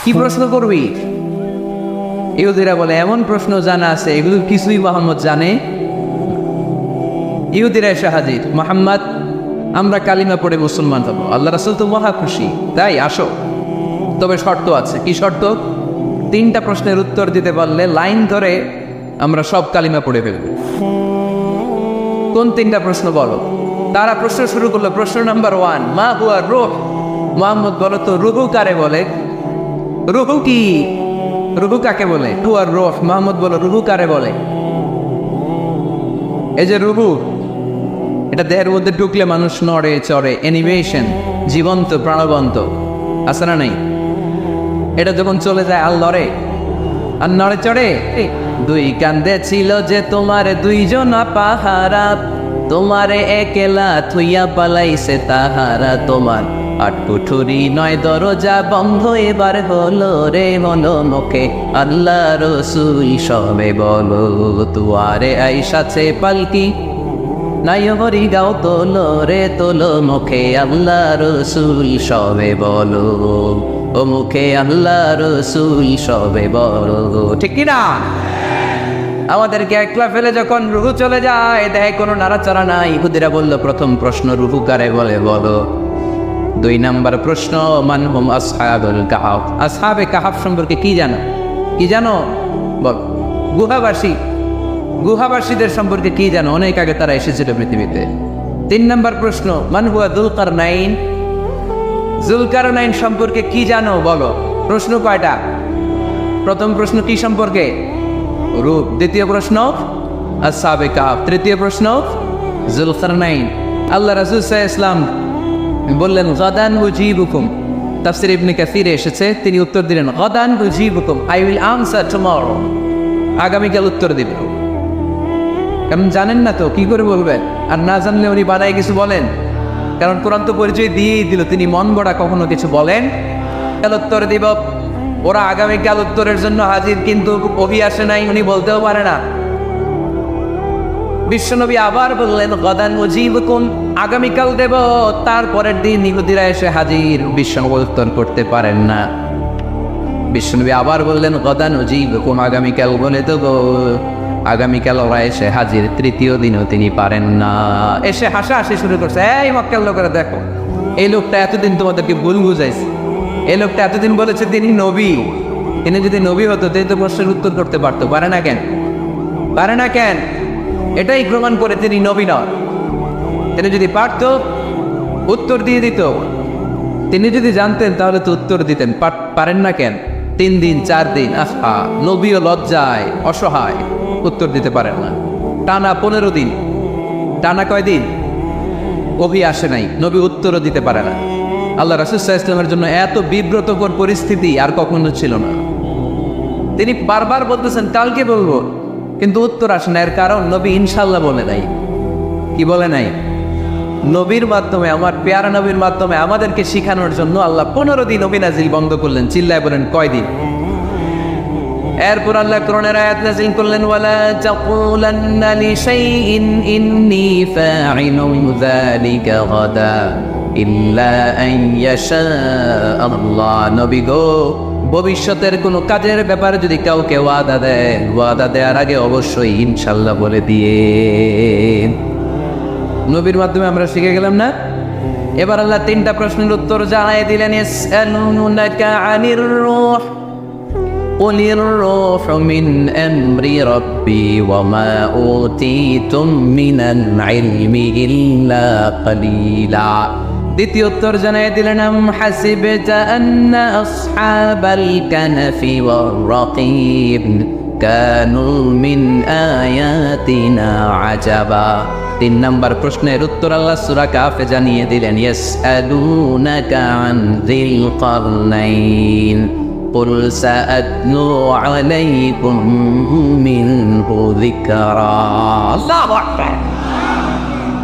কি প্রশ্ন করবি? ইহুদিরা বলে এমন প্রশ্ন জানা আছে এগুলো কিছুই মোহাম্মদ জানে। ইহুদিরা এসে হাজির, মোহাম্মদ আমরা কালিমা পড়ে মুসলমান হবো, আল্লাহ রাসূল তো মহা খুশি, তাই আসো, তবে শর্ত আছে। কি শর্ত? 3টা প্রশ্নের উত্তর দিতে পারলে লাইন ধরে আমরা সব কালিমা পড়ে ফেলব। কোন 3টা প্রশ্ন বলো? তারা প্রশ্ন শুরু করলো। প্রশ্ন নাম্বার 1, মা হুয়া রূহ। মুহাম্মদ বলো তো রুহু কারে বলে? রুহু কি? রুহু কাকে বলে? হুয়া রূহ। মুহাম্মদ বলো রুহু কারে বলে? এই যে রুহু, এটা দেহের মধ্যে ঢুকলে মানুষ নড়ে চড়ে, অ্যানিমেশন, জীবন্ত প্রাণবন্ত, আছে না নাই? এটা যখন চলে যায় আর লড়ে, আর নড়ে চড়ে। 2 কান্দে ছিল যে তোমার 2 জনা পাহারা, তোমারে একলা থুইয়া পালাইছে তাহারা, তোমার 8 কুঠুরি 9 দরজা বন্ধ এবার হলো রে মনো মুখে, আল্লাহ রসুল সবে বলো তুয়ারে আইসাছে পালকি, নাই হরি গাও তোলো রে তোলো মুখে, আল্লাহ রসুল সবে বলো ও মুখে, আল্লাহ রসুল সবে বলো। ঠিক কিনা? আমাদেরকে একলা ফেলে যখন রুহু চলে যায়, দেহে কোনো নাড়াচাড়া নাই। ইহুদিরা বলল প্রথম প্রশ্ন রুহু কারে বলে বলো। 2 নাম্বার প্রশ্ন মান হুম আসহাবুল কাহফ। আসহাবে কাহফ সম্পর্কে কি জানো? কি জানো বল। গুহাবাসী, গুহাবাসীদের সম্পর্কে কি জানো? অনেক আগে তারা এসেছিল পৃথিবীতে। 3 নাম্বার প্রশ্ন মান হুয়া যুলকারনাইন। যুলকারনাইন সম্পর্কে কি জানো বলো। প্রশ্ন কয়টা? প্রথম প্রশ্ন কি সম্পর্কে? রূপ। দ্বিতীয় প্রশ্ন আসহাবে কাহফ। তৃতীয় প্রশ্ন যুলকারনাইন। আল্লাহ রাসূল সাল্লাল্লাহু আলাইহি ওয়াসাল্লাম বললেন গাদান উজিবুকুম। তাফসীর ইবনে কাসিরে এসেছে, তিনি উত্তর দিলেন গাদান উজিবুকুম, আই উইল আনসার টুমরো। আগামীকাল উত্তর দিব। কারণ জানেন না তো কি করে বলবেন, আর না জানলে উনি বানায় কিছু বলেন, কারণ কোরআন তো পরিচয় দিয়েই দিল তিনি মন গড়া কখনো কিছু বলেন। কাল উত্তর দিব। ওরা আগামীকাল উত্তরের জন্য হাজির, কিন্তু ওহি আসে নাই, উনি বলতেও পারে না। বিশ্বনবী আবার বললেন গাদান উজিবুকুম, আগামীকাল দেব। তারপরের দিন ইহুদিরা এসে হাজির, বিশ্বনবী উত্তর করতে পারেন না। বিশ্বনবী আবার বললেন গাদান উজিবুকুম, আগামীকাল বলে দেবো। আগামীকাল ওরা এসে হাজির, তৃতীয় দিনও তিনি পারেন না। এসে হাসাহাসি শুরু করছে, এই মক্কার লোকেরা দেখো, এই লোকটা এতদিন তোমাদেরকে ভুল বুঝাইছে, এই লোকটা এতদিন বলেছে তিনি নবী, তিনি যদি নবী হতো তিনি তো প্রশ্নের উত্তর করতে পারতো, পারে না কেন? পারে না কেন? এটাই প্রমাণ করে তিনি নবী নন। তিনি যদি পারত উত্তর দিয়ে দিত, তিনি যদি জানতেন তাহলে তো উত্তর দিতেন। পারেন না কেন? 3 দিন 4 দিন, আহা, নবীও লজ্জায় অসহায়, উত্তর দিতে পারেন না। টানা 15 দিন, টানা কয়দিন ওহী আসে নাই, নবী উত্তরও দিতে পারে না। আল্লাহ রাসূল সাল্লাল্লাহু আলাইহি ওয়াসাল্লামের জন্য এত বিব্রতকর পরিস্থিতি আর কখনো ছিল না। তিনি বারবার বলতেছেন কালকে বলবো, কিন্তু উত্তর আসে না। এর কারণ নবী ইনশাআল্লাহ বলে নাই। কি বলে নাই? নবীর মাধ্যমে, আমার পেয়ারা নবীর মাধ্যমে আমাদেরকে শিখানোর জন্য আল্লাহ 15 দিন নবী নাজিল বন্ধ করলেন। চিল্লায় বলেন কয়দিন? এরপর আল্লাহ কোরআনের আয়াত নাজিল করলেন ওয়ালা তাকুলান্না লিশাইইন ইন্নী ফাইলুন যালিকা গাদা ইল্লা আন ইয়াশা আল্লাহ। নবী গো, ভবিষ্যতের কোনো কাজের ব্যাপারে যদি কাউকে ওয়াদা দেন, ওয়াদা দেওয়ার আগে অবশ্যই ইনশাআল্লাহ বলে দিয়ে। নবীর মাধ্যমে আমরা শিখে গেলাম না? এবার আল্লাহ 3টা প্রশ্নের উত্তর জানাই দিলেন। ইয়াসআলুনাকা আনির রূহ কুলির রূহু মিন আমরি রাব্বি ওয়া মা উতীতুম মিনাল ইলমি ইল্লা কালিলা। দ্বিতীয় উত্তর জানাই দিলেন আম হাসিবতা আন্না আসহাবাল কানফি ওয়ার রাকিব কানু মিন আয়াতিনা আজাবা। 3 নম্বর প্রশ্নের উত্তর আল্লাহ সূরা কাফে জানিয়ে দিলেন ইয়াসআলুনাকা আন যিল কারনাইন কুল সাআতলু আলাইকুম মিনহু যিকরা। আল্লাহু আকবার।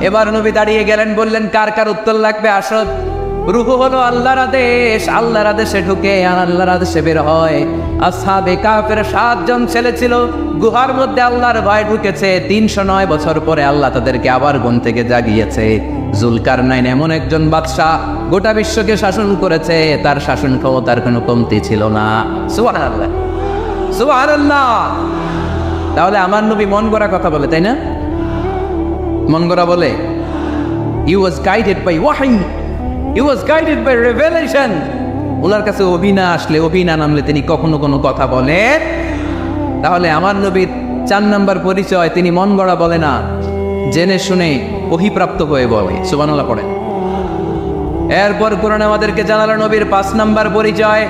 এবার নবী দাঁড়িয়ে গেলেন, বললেন কার কার উত্তর লাগবে আসো। রূহু হলো আল্লাহর আদেশ, আল্লাহর আদেশে ঢুকে আর আল্লাহর আদেশে বের হয়। আসহাবে কাফের 7 জন ছেলে ছিল, গুহার মধ্যে আল্লাহর ভয় ঢুকেছে। 309 বছর পরে আল্লাহ তাদেরকে আবার ঘুম থেকে জাগিয়েছে। জুলকারনাইন এমন একজন বাদশাহ, গোটা বিশ্বকে শাসন করেছে, তার শাসন ক্ষমতার কোনো কমতি ছিল না। সুবহানাল্লাহ, সুবহানাল্লাহ। তাহলে আমার নবী মন গড়া কথা বলে, তাই না? মন গড়া বলে? He was guided by wahy, he was guided by revelation. ওনার কাছে অভিনা আসলে, অভিনা নামলে তিনি কখনো কোনো কথা বলেন। তাহলে আমার নবীর 4 নম্বর পরিচয়, তিনি মন গড়া বলে না, জেনে শুনে অভিপ্রাপ্ত হয়ে বলে। সুবহানাল্লাহ পড়েন। এরপর কোরআন আমাদেরকে জানালো নবীর 5 নম্বর পরিচয়,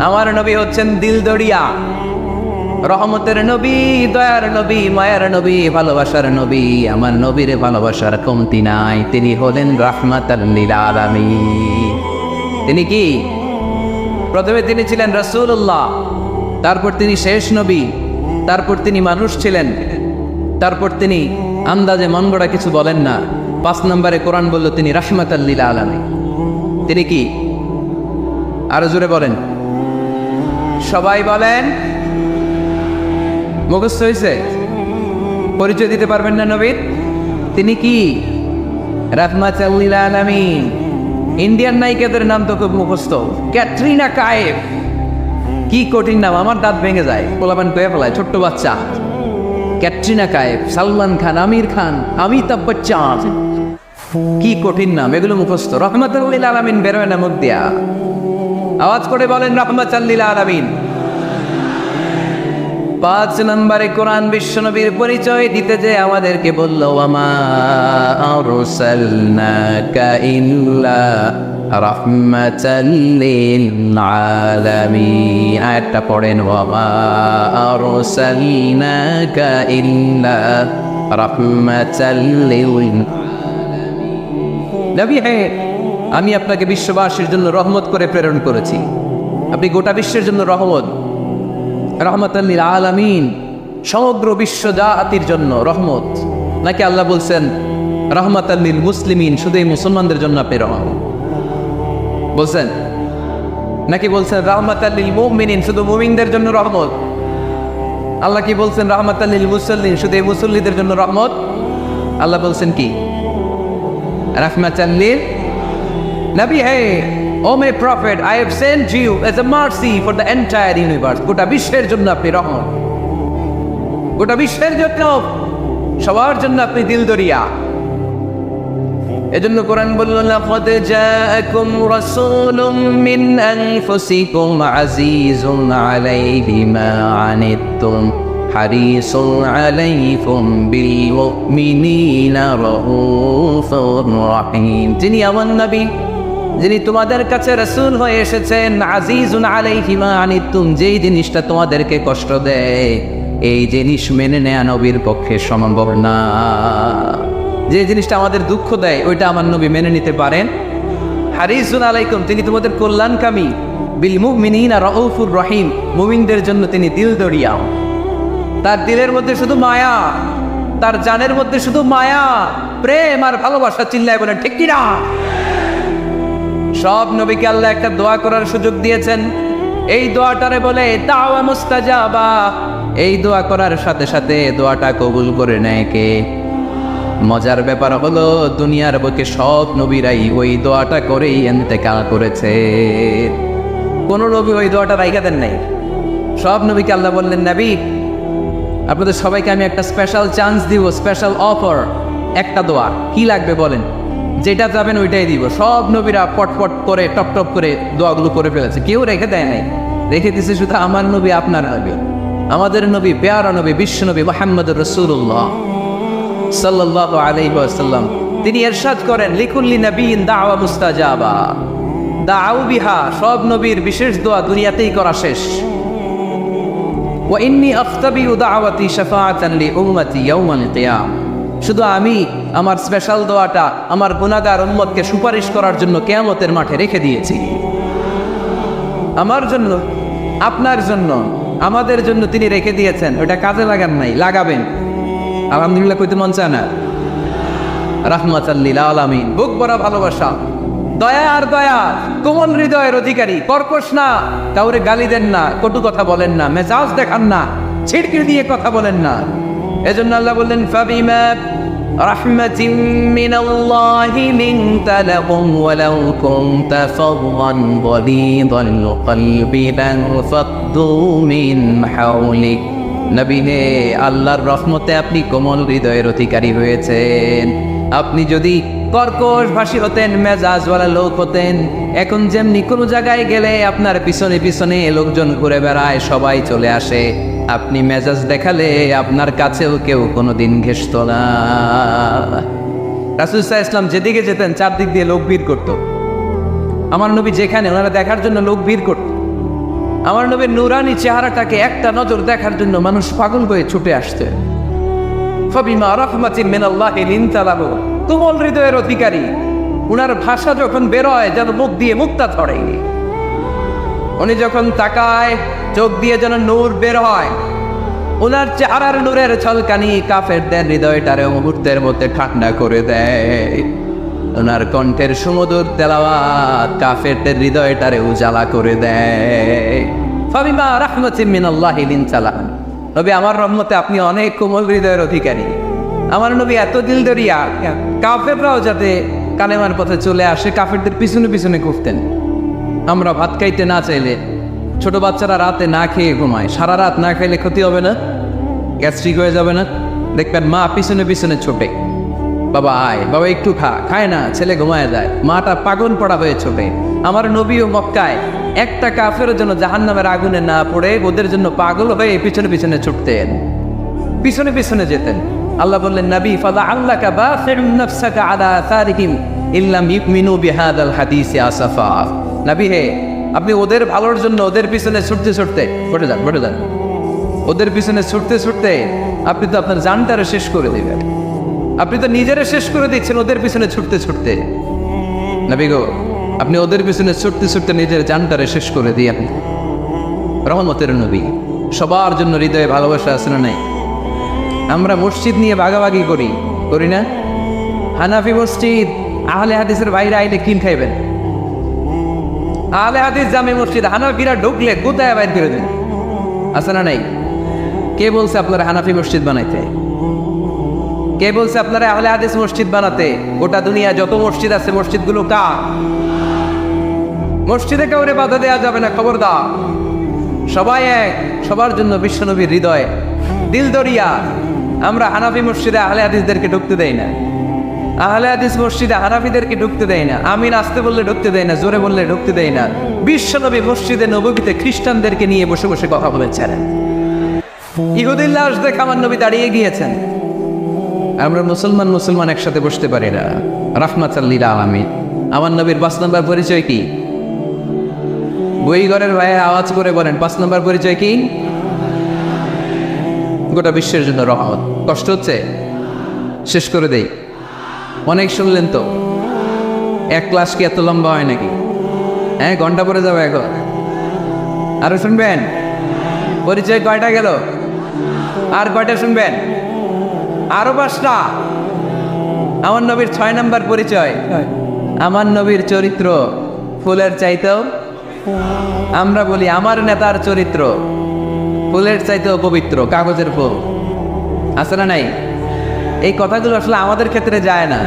আমার নবী হচ্ছেন দিলদরিয়া, রহমতের নবী, দয়ার নবী, মায়ার নবী, ভালোবাসার নবী। আমার নবীর ভালোবাসার কমতি নাই। তিনি হলেন রাহমাতাল লিল আলামিন। তিনি কি? প্রথমে তিনি ছিলেন রাসূলুল্লাহ, তারপর তিনি শেষ নবী, তারপর তিনি মানুষ ছিলেন, তারপর তিনি আন্দাজে মন গড়া কিছু বলেন না। 5 নম্বরে কোরআন বলল তিনি রাহমাতাল লিল আলামিন। তিনি কি? আরো জোরে বলেন, সবাই বলেন। মুখস্থ হয়েছে? পরিচয় দিতে পারবেন না নবীর? তিনি কি? রাহমাতাল লিল আলামিন। ইন্ডিয়ান নায়িকাদের নাম তো খুব মুখস্থ। ক্যাটরিনা কাইফ, কি কঠিন নাম, আমার দাঁত ভেঙে যায়, পোলাপান কয়ে ফেলায়, ছোট্ট বাচ্চা। ক্যাটরিনা কাইফ, সালমান খান, আমির খান, অমিতাভ বচ্চন, কি কঠিন নাম, এগুলো মুখস্থ। রাহমাতাল লিল আলামিন বেরোয় না মুখ দিয়া। আওয়াজ করে বলেন রাহমাতাল লিল আলামিন। 5 নম্বরে কোরআন বিশ্বনবীর পরিচয় দিতে যে আমাদেরকে বলল, ওয়ামা আরসালনাকা ইল্লা রাহমাতাল লিল আলামিন। আয়াতটা পড়েন, ওয়ামা আরসালনাকা ইল্লা রাহমাতাল লিল আলামিন। নবী হে, আমি আপনাকে বিশ্ববাসীর জন্য রহমত করে প্রেরণ করেছি। আপনি গোটা বিশ্বের জন্য রহমত, রাহমাতাল লিল আলামিন, সমগ্র বিশ্ব জাতির জন্য রহমত। নাকি আল্লাহ বলছেন রাহমাতাল লিল মুসলিমিন, শুধু এই মুসলমানদের জন্য আপনি রহমত বলছেন? নাকি বলছেন রাহমাতাল লিল মুমিনিন, শুধু মুমিনদের জন্য রহমত? আল্লাহ কি বলছেন রাহমাতাল লিল মুসাল্লিন, শুধু এই মুসল্লিদের জন্য রহমত? আল্লাহ বলছেন কি? রাহমাতাল লিল নবী হে, O my prophet, I have sent you as a mercy for the entire universe. গোটা বিশ্বের জন্য আপনি রহমত, গোটা বিশ্বের জন্য, সবার জন্য আপনি দিলদরিয়া। এজন্য কোরআন বলল, লাকাদ জাআকুম রাসূলুম মিন আনফুসিকুম আজিজুন আলাইহি মা আনিতুম হারিসুন আলাইকুম বিল মুমিনিনা রাউফুর রহিম। যিনি আমার নবী, যিনি তোমাদের কাছে রাসূল হয়ে এসেছেন, আজিজুন আলাইহি মা আনিতুম, যেই জিনিসটা তোমাদেরকে কষ্ট দেয়, এই জিনিস মেনে নেয়া নবীর পক্ষে সম্ভব না। যে জিনিসটা আমাদের দুঃখ দেয়, ওইটা আমার নবী মেনে নিতে পারেন। হারিসুন আলাইকুম, তিনি তোমাদের কল্যাণকামী। বিল মুমিনিনা রাউফুর রহিম, মুমিনদের জন্য তিনি দিলদরিয়া। তার দিলের মধ্যে শুধু মায়া, তার জানের মধ্যে শুধু মায়া, প্রেম আর ভালোবাসা। চিল্লায় বলেন ঠিক কিনা? সব নবীকে আল্লাহ একটা দোয়া করার সুযোগ দিয়েছেন। এই দোয়াটারে বলে দাওয়া মুস্তাজাবা। এই দোয়া করার সাথে সাথে দোয়াটা কবুল করে নেয় কে? মজার ব্যাপার হলো, দুনিয়ার বুকে সব নবীরাই ওই দোয়াটা করেই ইন্তেকাল করেছে। কোন নবী ওই দোয়াটা রাইখা দেন নাই। সব নবীকে আল্লাহ বললেন, নবী আপনাদের সবাইকে আমি একটা স্পেশাল চান্স দিব, স্পেশাল অফার, একটা দোয়া। কি লাগবে বলেন, যেটা যাবেন ওইটাই দিব। সব নবীরা পটপট করে টপ টপ করে দোয়াগুলো করে ফেলেছে, কেউ রেখে দেয় নাই। রেখে দিয়েছে শুধু আমার নবী, আপনার নবী, আমাদের নবী, পেয়ারা নবী, বিশ্ব নবী মুহাম্মদুর রাসূলুল্লাহ সাল্লাল্লাহু আলাইহি ওয়াসাল্লাম। তিনি ইরশাদ করেন, লিকুল্লি নবিয়্যিন দাওয়া মুস্তাজাবা দাউ বিহা। সব নবীর বিশেষ দোয়া দুনিয়াতেই করা শেষ। ওয়া ইন্নী আখতাবিউ দাওয়াতি শাফাআতান লিউম্মতি ইয়াওমাল কিয়াম। শুধু আমি আমার স্পেশাল দোয়াটা আমার গুনাহগার উম্মতকে সুপারিশ করার জন্য কিয়ামতের মাঠে রেখে দিয়েছি। আমার জন্য, আপনার জন্য, আমাদের জন্য তিনি রেখে দিয়েছেন। ওটা কাজে লাগান নাই, লাগাবেন। আলহামদুলিল্লাহ কইতে মন চায় না? রাহমাতাল লিল আলামিন, বুক ভরা ভালোবাসা, দয়া আর দয়া, কোমল হৃদয়ের অধিকারী, কর্কশ না, কাউরে গালি দেন না, কটু কথা বলেন না, মেজাজ দেখান না, ছিড়কি দিয়ে কথা বলেন না। এজন্য আল্লাহ বললেন, ফাবিমা রাহমাতিন মিনাল্লাহি লিনতা লাহুম ওয়ালাউ কুনতা ফাদদান গালিযাল কলবি লানফাদ্দু মিন হাওলিক। নবী হে, আল্লাহর রহমতে আপনি কোমল হৃদয়ের অধিকারী হয়েছেন। আপনি যদি কর্কশ ভাষী হতেন, মেজাজওয়ালা লোক হতেন, এখন যেমনি কোনো জায়গায় গেলে আপনার পিছনে পিছনে লোকজন ঘুরে বেড়ায়, সবাই চলে আসে, আপনি মেজাজ দেখালে আপনার কাছেও কেউ কোনোদিন ঘেষত না। রাসূল সাল্লাল্লাহু আলাইহি ওয়াসাল্লাম যেদিকে যেতেন চারদিক দিয়ে লোক ভিড় করত। আমার নবী যেখানে, ওনারা দেখার জন্য লোক ভিড় করত। আমার নবীর নুরানি চেহারাটাকে একটা নজর দেখার জন্য মানুষ পাগল হয়ে ছুটে আসছে। ফাবিমা রাহমাতিন মিনাল্লাহি লিনতা লাহুম, কোমল হৃদয়ের অধিকারী। উনার ভাষা যখন বেরোয় যেন মুখ দিয়ে মুক্তা ধরে। উনি যখন তাকায় চোখ দিয়ে যেন নূর বের হয়। ওনার চেহারার নূরের ঝলকানি কাফেরদের হৃদয়টারে মুহূর্তের মধ্যে ঠান্ডা করে দেয়। ওনার কণ্ঠের সুমধুর তেলাওয়াত কাফেরদের হৃদয়টারে উজালা করে দেয়। ফাবিমা রাহমাতিন মিনাল্লাহি লিনতা লাহুম, নবী আমার রহমতে আপনি অনেক কোমল হৃদয়ের অধিকারী। আমার নবী এত দিলদরিয়া, কাফেররাও যাতে কালেমার পথে চলে আসে কাফেরদের পিছনে পিছনে ঘুরতেন। আমরা ভাত খাইতে না চাইলে, ছোট বাচ্চারা রাতে না খেয়ে ঘুমায়, সারা রাত না খাইলে ক্ষতি হবে না? গ্যাস্ট্রিক হয়ে যাবে না? দেখবেন মা পিছনে পিছনে ছোটে, বাবা আয়, বাবা একটু খা, খায় না, ছেলে ঘুমায় যায়, মাটা পাগল পড়া হয়ে ছোটে। আমার নবীও মক্কায় একটা কাফের জন্য জাহান্নামের আগুনে না পড়ে ওদের জন্য পাগল হয়ে পিছনে পিছনে ছুটতেন, পিছনে পিছনে যেতেন। আল্লাহ বললেন, নবী ফালাআল্লাকা বাখিউন নাফসাকা আলা আসারিহিম ইল্লাম ইউমিনু বিহাদাল হাদিসি আসাফা। নবী হে, আপনি ওদের ভালোর জন্য ওদের পিছনে ছুটতে ছুটতে ঘটে যান, ওদের পিছনে ছুটতে ছুটতে আপনি তো আপনার জানটারে শেষ করে দিবেন। আপনি তো নিজেরা শেষ করে দিচ্ছেন ওদের পিছনে ছুটতে ছুটতে। নবী গো, আপনি ওদের পিছনে ছুটতে ছুটতে নিজের জানটারে শেষ করে দিয়েন। রহমতের নবী, সবার জন্য হৃদয়ে ভালোবাসা আছে না নাই? আমরা মসজিদ নিয়ে ভাগাভাগি করি না? হানাফি মসজিদ, আহলে হাদিসের বাইরে আইলে কিন খাইবেন? আহলে হাদিস জামে মসজিদ, হানাফিরা ঢুকলে কোথায় বাইর করে দেন? আছে না নাই? কে বলছে আপনারা হানাফি মসজিদ বানাইতে? কে বলছে আপনারা আহলে হাদিস মসজিদ বানাতে? গোটা দুনিয়া যত মসজিদ আছে মসজিদগুলো কার? মসজিদে কাউরে বাধা দেওয়া যাবে না, খবরদার। সবাই এক, সবার জন্য বিশ্বনবীর হৃদয় দিলদরিয়া। আমরা হানাফি মসজিদে আহলে হাদিসদেরকে ঢুকতে দেই না, আহলে হাদিস মসজিদে হানাফিদেরকে ঢুকতে দেয় না, আমিন আসতে বললে ঢুকতে দেয় না, জোরে বললে ঢুকতে দেয় না। বিশ্বনবী মসজিদে নববীতে খ্রিস্টানদেরকে নিয়ে বসে বসে কথা বলেছেন। ইহুদির লাশ দেখে আমার নবী দাঁড়িয়ে গিয়েছেন। আমরা মুসলমান একসাথে বসতে পারি না। রাহমাতাল লিল আলামিন। আমার নবীর 5 নম্বর পরিচয় কি? বই ঘরের ভাই আওয়াজ করে বলেন, 5 নম্বর পরিচয় কি? গোটা বিশ্বের জন্য রহমত। কষ্ট হচ্ছে? শেষ করে দেই। অনেক শুনলেন তো, এক ক্লাস কি এত লম্বা হয় নাকি? হ্যাঁ, ঘন্টা পরে যাবে এখন। আরো শুনবেন? পরিচয় কয়টা গেল? আর কয়টা শুনবেন? আরো 5টা। আমার নবীর 6 নম্বর পরিচয়, আমার নবীর চরিত্র ফুলের চাইতেও, আমরা বলি আমার নেতার চরিত্র ফুলের চাইতেও পবিত্র, কাগজের ফুল। আছে না নাই? এই কথাগুলো আসলে আমাদের ক্ষেত্রে যায় না,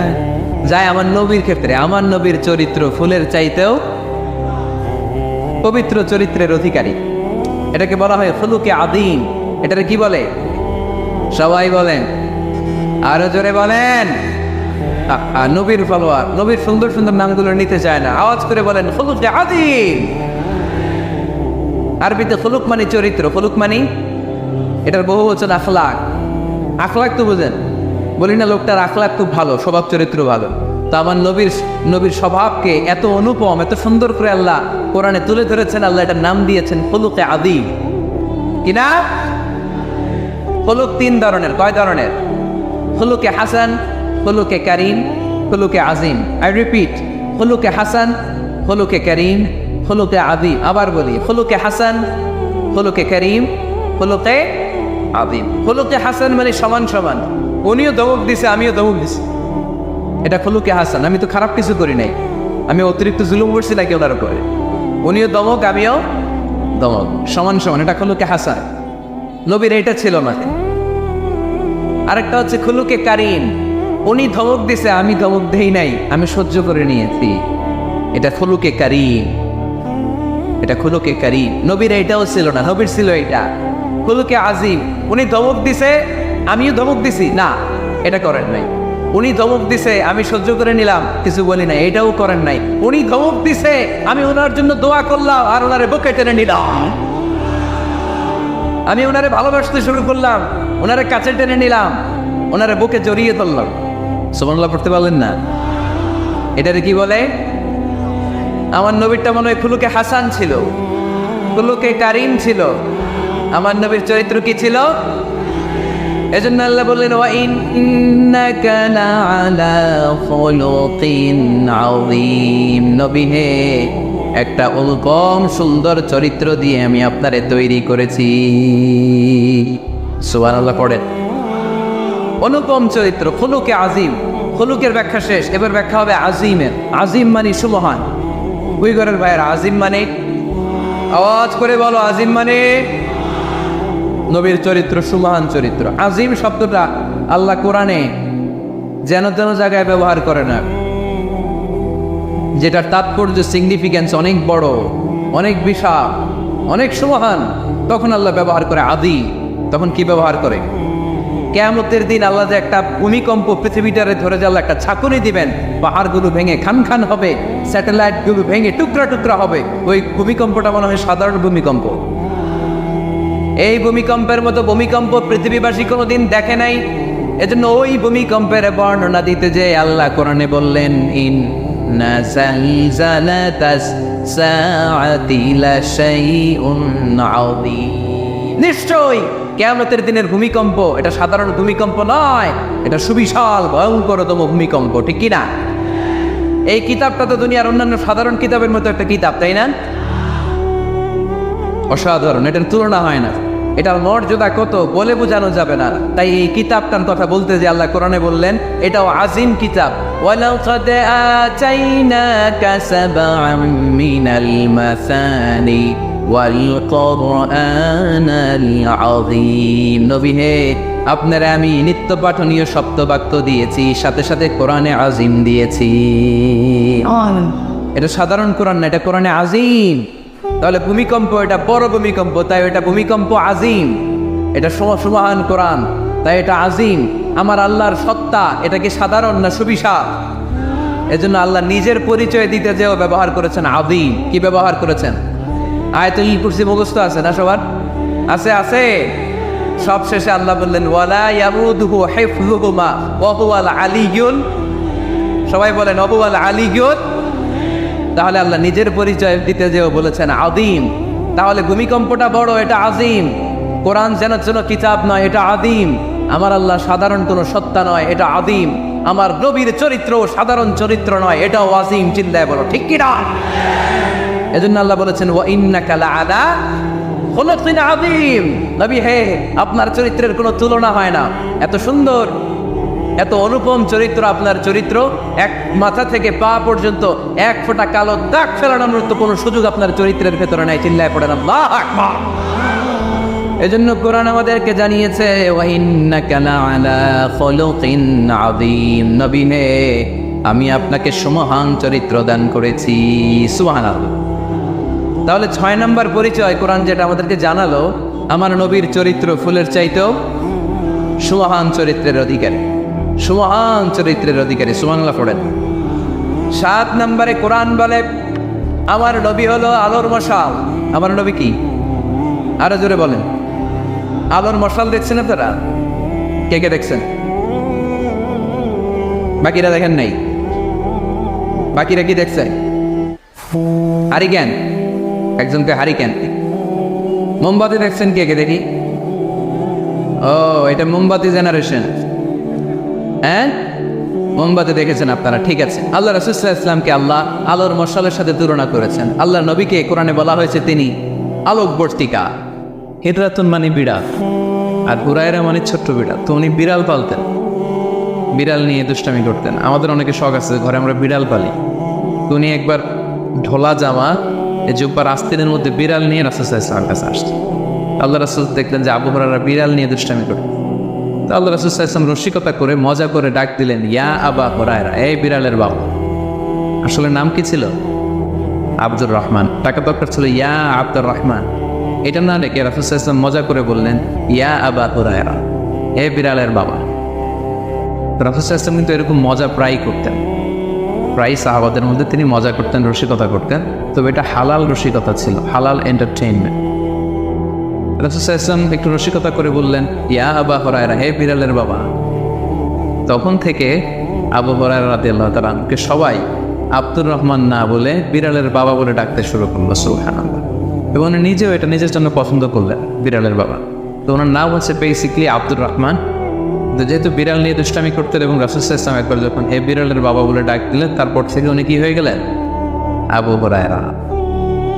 যায় আমার নবীর ক্ষেত্রে। আমার নবীর চরিত্র ফুলের চাইতেও পবিত্র চরিত্রের অধিকারী। এটাকে বলা হয় খুলুকে আদিম। এটাকে কি বলে? সবাই বলেন, আরো জোরে বলেন। নবীর ফলোয়ার, নবীর সুন্দর সুন্দর নামগুলো নিতে চায় না, আওয়াজ করে বলেন খুলুকে আদিম। আরবিতে খুলুক মানে চরিত্র, খুলুক মানে এটার বহু বচন আখলাক। আখলাক তো বুঝেন, বলি না লোকটার আখলাক খুব ভালো, স্বভাব চরিত্র ভালো। তো আমার নবীর স্বভাবকে এত অনুপম, এত সুন্দর করে আল্লাহ কোরআনে তুলে ধরেছেন। আল্লাহ এটার নাম দিয়েছেন খুলুকে আদিম। কিনা? খুলুক 3 ধরনের। কয় ধরনের? খুলুকে হাসান, খুলুকে কারিম, খুলুকে আজিম। আই রিপিট, খুলুকে হাসান, খুলুকে কারিম, খুলুকে আদিম। আবার বলি, খুলুকে হাসান, খুলুকে কারিম, খুলুকে আদিম। খুলুকে হাসান মানে সমান সমান, উনিও দমক দিছে আমিও দমক দিছি, এটা খুলুকে হাসান। আমি তো খারাপ কিছু করি নাই, আমি অতিরিক্ত জুলুম করছি নাকি ওনার উপরে? উনিও দমক আমিও দমক, সমান সমান, এটা খুলুকে হাসান। নবীর এটা ছিল না। আরেকটা হচ্ছে খুলুকে কারিম। উনি ধমক দিছে, আমি ধমক দেই নাই, আমি সহ্য করে নিয়েছি। এটা খুলুকে কারীম, এটা খুলুকে কারীম। নবীর এটাও ছিল না, নবীর ছিল এটা খুলুকে আজিম। উনি ধমক দিছে, আমিও ধমক দিছি, না এটা করেন নাই। উনি ধমক দিছে, আমি সহ্য করে নিলাম, কিছু বলি নাই, এটাও করেন নাই। উনি ধমক দিছে, আমি ওনার জন্য দোয়া করলাম আর ওনারে বুকে টেনে নিলাম। আমি ওনারে ভালোবাসতে শুরু করলাম, ওনারে কাছে টেনে নিলাম, ওনারে বুকে জড়িয়ে ধরলাম। সুবহানাল্লাহ পড়তে পারলেন না? এটারে কি বলে? আমার নবীরটা মনে হয় খুলুকে হাসান ছিল, খুলুকে কারীম ছিল। আমার নবীর চরিত্র কি ছিল? এজন্য আল্লাহ বললেন, ওয়া ইন্নাকা লাআলা খুলুকিন আযীম। নবী হে, একটা অনুপম সুন্দর চরিত্র দিয়ে আমি আপনারে তৈরি করেছি। সুবহানাল্লাহ পড়েন। অনুপম চরিত্র, খুলুকে আজিম। খুলুকের ব্যাখ্যা শেষ, এবার ব্যাখ্যা হবে আজিমের। আজিম মানে সুমহান। বুইগরের ভাইয়ের, আজিম মানে, আওয়াজ করে বলো, আজিম মানে নবীর চরিত্র, সুমহান চরিত্র। আজিম শব্দটা আল্লাহ কোরআনে যেন তেন জায়গায় ব্যবহার করে না, যেটার তাৎপর্য, সিগনিফিকেন্স অনেক বড়, অনেক বিশাল, অনেক সুমহান, তখন আল্লাহ ব্যবহার করে আদি। তখন কি ব্যবহার করে? কিয়ামতের দিন আল্লাহ যে একটা ভূমিকম্প পৃথিবীটারে ধরে যে আল্লাহ একটা ছাকুনি দিবেন, পাহাড়গুলো ভেঙে খান খান হবে, স্যাটেলাইটগুলো ভেঙে টুকরা টুকরা হবে। ওই ভূমিকম্পটা মনে হয় সাধারণ ভূমিকম্প। এই ভূমিকম্পের মতো ভূমিকম্প পৃথিবীবাসী কোনোদিন দেখে নাই। এজন্য ওই ভূমিকম্পের বর্ণনা দিতে যে আল্লাহ কোরআনে বললেন, ইন্না জালজালাতাস সাআতি লাশাইউন আযীম। নিশ্চয়ই কিয়ামতের দিনের ভূমিকম্প এটা সাধারণ ভূমিকম্প নয়, এটা সুবিশাল ভয়ঙ্করতম ভূমিকম্প, ঠিক কি না? এই কিতাবটা তো দুনিয়ার অন্যান্য সাধারণ কিতাবের মতো একটা কিতাব, তাই না? অসাধারণ, এটার তুলনা হয় না। এটার মর্যাদা কত বলে বোঝানো যাবে না। তাই এই কিতাবটার কথা বলতে যে আল্লাহ কোরআনে বললেন এটাও আজিম কিতাব। ওয়ালাকাদ আতাইনাকা সাবআম মিনাল মাসানি ওয়াল কুরআনাল আযীম। নবী হে, আপনারা আমি নিত্য পাঠনীয় সপ্তবাক্য দিয়েছি, সাথে সাথে কোরআনে আজিম দিয়েছি। এটা সাধারণ কোরআন না, এটা কোরআনে আজিম। তাহলে ভূমিকম্প এটা বড় ভূমিকম্প, তাই এটা ভূমিকম্প আজিম। এটা সুমহান কোরআন, তাই এটা আজিম। আমার আল্লাহর সত্তা এটা কি সাধারণ না সুবিশাল? এজন্য আল্লাহ নিজের পরিচয় দিতে যেও ব্যবহার করেছেন আযীম। কি ব্যবহার করেছেন? আয়াতুল কুরসি মুখস্থ আছে না সবার? আছে, আছে। সব শেষে আল্লাহ বললেন, ওয়ালা ইয়াউদুহু হিফযুহুমা ওয়া হুয়াল আলিয়্যুল। সবাই বলেন, ওয়া হুয়াল আলিয়্যুল। তাহলে আল্লাহ নিজের পরিচয় দিতে যেও বলেছেন আযীম। তাহলে ভূমিকম্পটা বড়, এটা আযীম। কোরআন যেন যেন কিতাব নয়, এটা আযীম। আমার আল্লাহ সাধারণ কোনো সত্তা নয়, এটা আযীম। আমার নবীর চরিত্র সাধারণ চরিত্র নয়, এটাও আযীম। চিন্তায় বলো, ঠিক কি না? এজন্য আল্লাহ বলেছেন, ওয়া ইন্নাকা লাআলা খুলুকিন আযীম। নবী হে, আপনার চরিত্রের কোনো তুলনা হয় না। এত সুন্দর, এত অনুপম চরিত্র আপনার চরিত্র। এক মাথা থেকে পা পর্যন্ত এক ফোঁটা কালো দাগ ফেলানোর মতো কোনো সুযোগ আপনার চরিত্রের ভেতরে নাই। চিল্লায় পড়েন আল্লাহু আকবার। এজন্য কোরআন আমাদেরকে জানিয়েছে, ওয়া ইন্নাকা লাআলা খুলুকিন আযীম। নবী হে, আমি আপনাকে সুমহান চরিত্র দান করেছি। সুবহানাল্লাহ। তাহলে 6 নম্বর পরিচয় কোরআন যেটা আমাদেরকে জানালো, আমার নবীর চরিত্র ফুলের চাইতেও সুমহান চরিত্রের অধিকারী, সুমহান চরিত্রের অধিকারী। সুবহানাল্লাহ পড়েন। 7 নম্বরে কোরআন বলে, আমার নবী হলো আলোর মশাল। আমার নবী কি? আরো জোরে বলেন। আলোর মশাল দেখছেন আপনারা? কে কে দেখছেন? বাকিরা দেখেন নাই? বাকিরা কি দেখছে? হারিকেন, একজনকে হারিকেন। মোমবাতি দেখছেন কে কে? দেখি। ও, এটা মোমবাতি জেনারেশন। হ্যাঁ, মোমবাতি দেখেছেন আপনারা, ঠিক আছে। আল্লাহ রাসূল সাল্লাল্লাহু আলাইহি ওয়াসাল্লামকে আল্লাহ আলোর মশালের সাথে তুলনা করেছেন। আল্লাহ নবীকে কোরআনে বলা হয়েছে তিনি আলোকবর্তিকা। হিজরাতুন মানে বিড়াল, আর হুরায়রা মানে ছোট্ট বিড়াল। তো উনি বিড়াল পালতেন, বিড়াল নিয়ে দুষ্টামি করতেন। আমাদের অনেকে শখ আছে, ঘরে আমরা বিড়াল পালি। তো উনি একবার ঢোলা জামা, এই জুব্বার আস্তিনের মধ্যে বিড়াল নিয়ে রাসূল সাল্লাল্লাহু আলাইহি ওয়াসাল্লামের কাছে আসছে। আল্লাহ রাসূল দেখলেন যে আবু হুরায়রা বিড়াল নিয়ে দুষ্টামি করতেন। তো আল্লাহ রাসূল সাল্লাল্লাহু আলাইহি ওয়াসাল্লাম রসিকতা করে মজা করে ডাক দিলেন, ইয়া আবা হুরায়রা, এই বিড়ালের বাবা। আসলে নাম কি ছিল? আব্দুর রহমান। টাকা দরকার ছিল ইয়া আব্দুর রহমান। এটা না রেখে রাসূল সাল্লাল্লাহু আলাইহি ওয়াসাল্লাম মজা করে বললেন, ইয়া আবা হুরায়রা, এই বিড়ালের বাবা। রাসূল সাল্লাল্লাহু আলাইহি ওয়াসাল্লাম কিন্তু এরকম মজা প্রায় করতেন, প্রায় সাহাবাদের মধ্যে তিনি মজা করতেন, রসিকতা করতেন। তবে এটা হালাল রসিকতা ছিল, হালাল এন্টারটেইনমেন্ট। রাসূল সাল্লাল্লাহু আলাইহি ওয়াসাল্লাম একটু রসিকতা করে বললেন, ইয়া আবা হুরায়রা, হে বিড়ালের বাবা। তখন থেকে আবু হুরায়রা রাদিয়াল্লাহু তাআলা আনহুকে সবাই আব্দুর রহমান না বলে বিড়ালের বাবা বলে ডাকতে শুরু করলো। সুবহানাল্লাহ। এবং উনি নিজেও এটা নিজের জন্য পছন্দ করলেন, বিড়ালের বাবা। তো ওনার নাম হচ্ছে বেসিকলি আব্দুর রহমান। যেহেতু বিড়াল নিয়ে দুষ্টামি করতেন এবং রাসূল সাল্লাল্লাহু আলাইহি ওয়াসাল্লাম একবার যখন হে বিড়ালের বাবা বলে ডাক দিলেন, তারপর থেকে উনি কি হয়ে গেলেন? আবু হুরায়রা।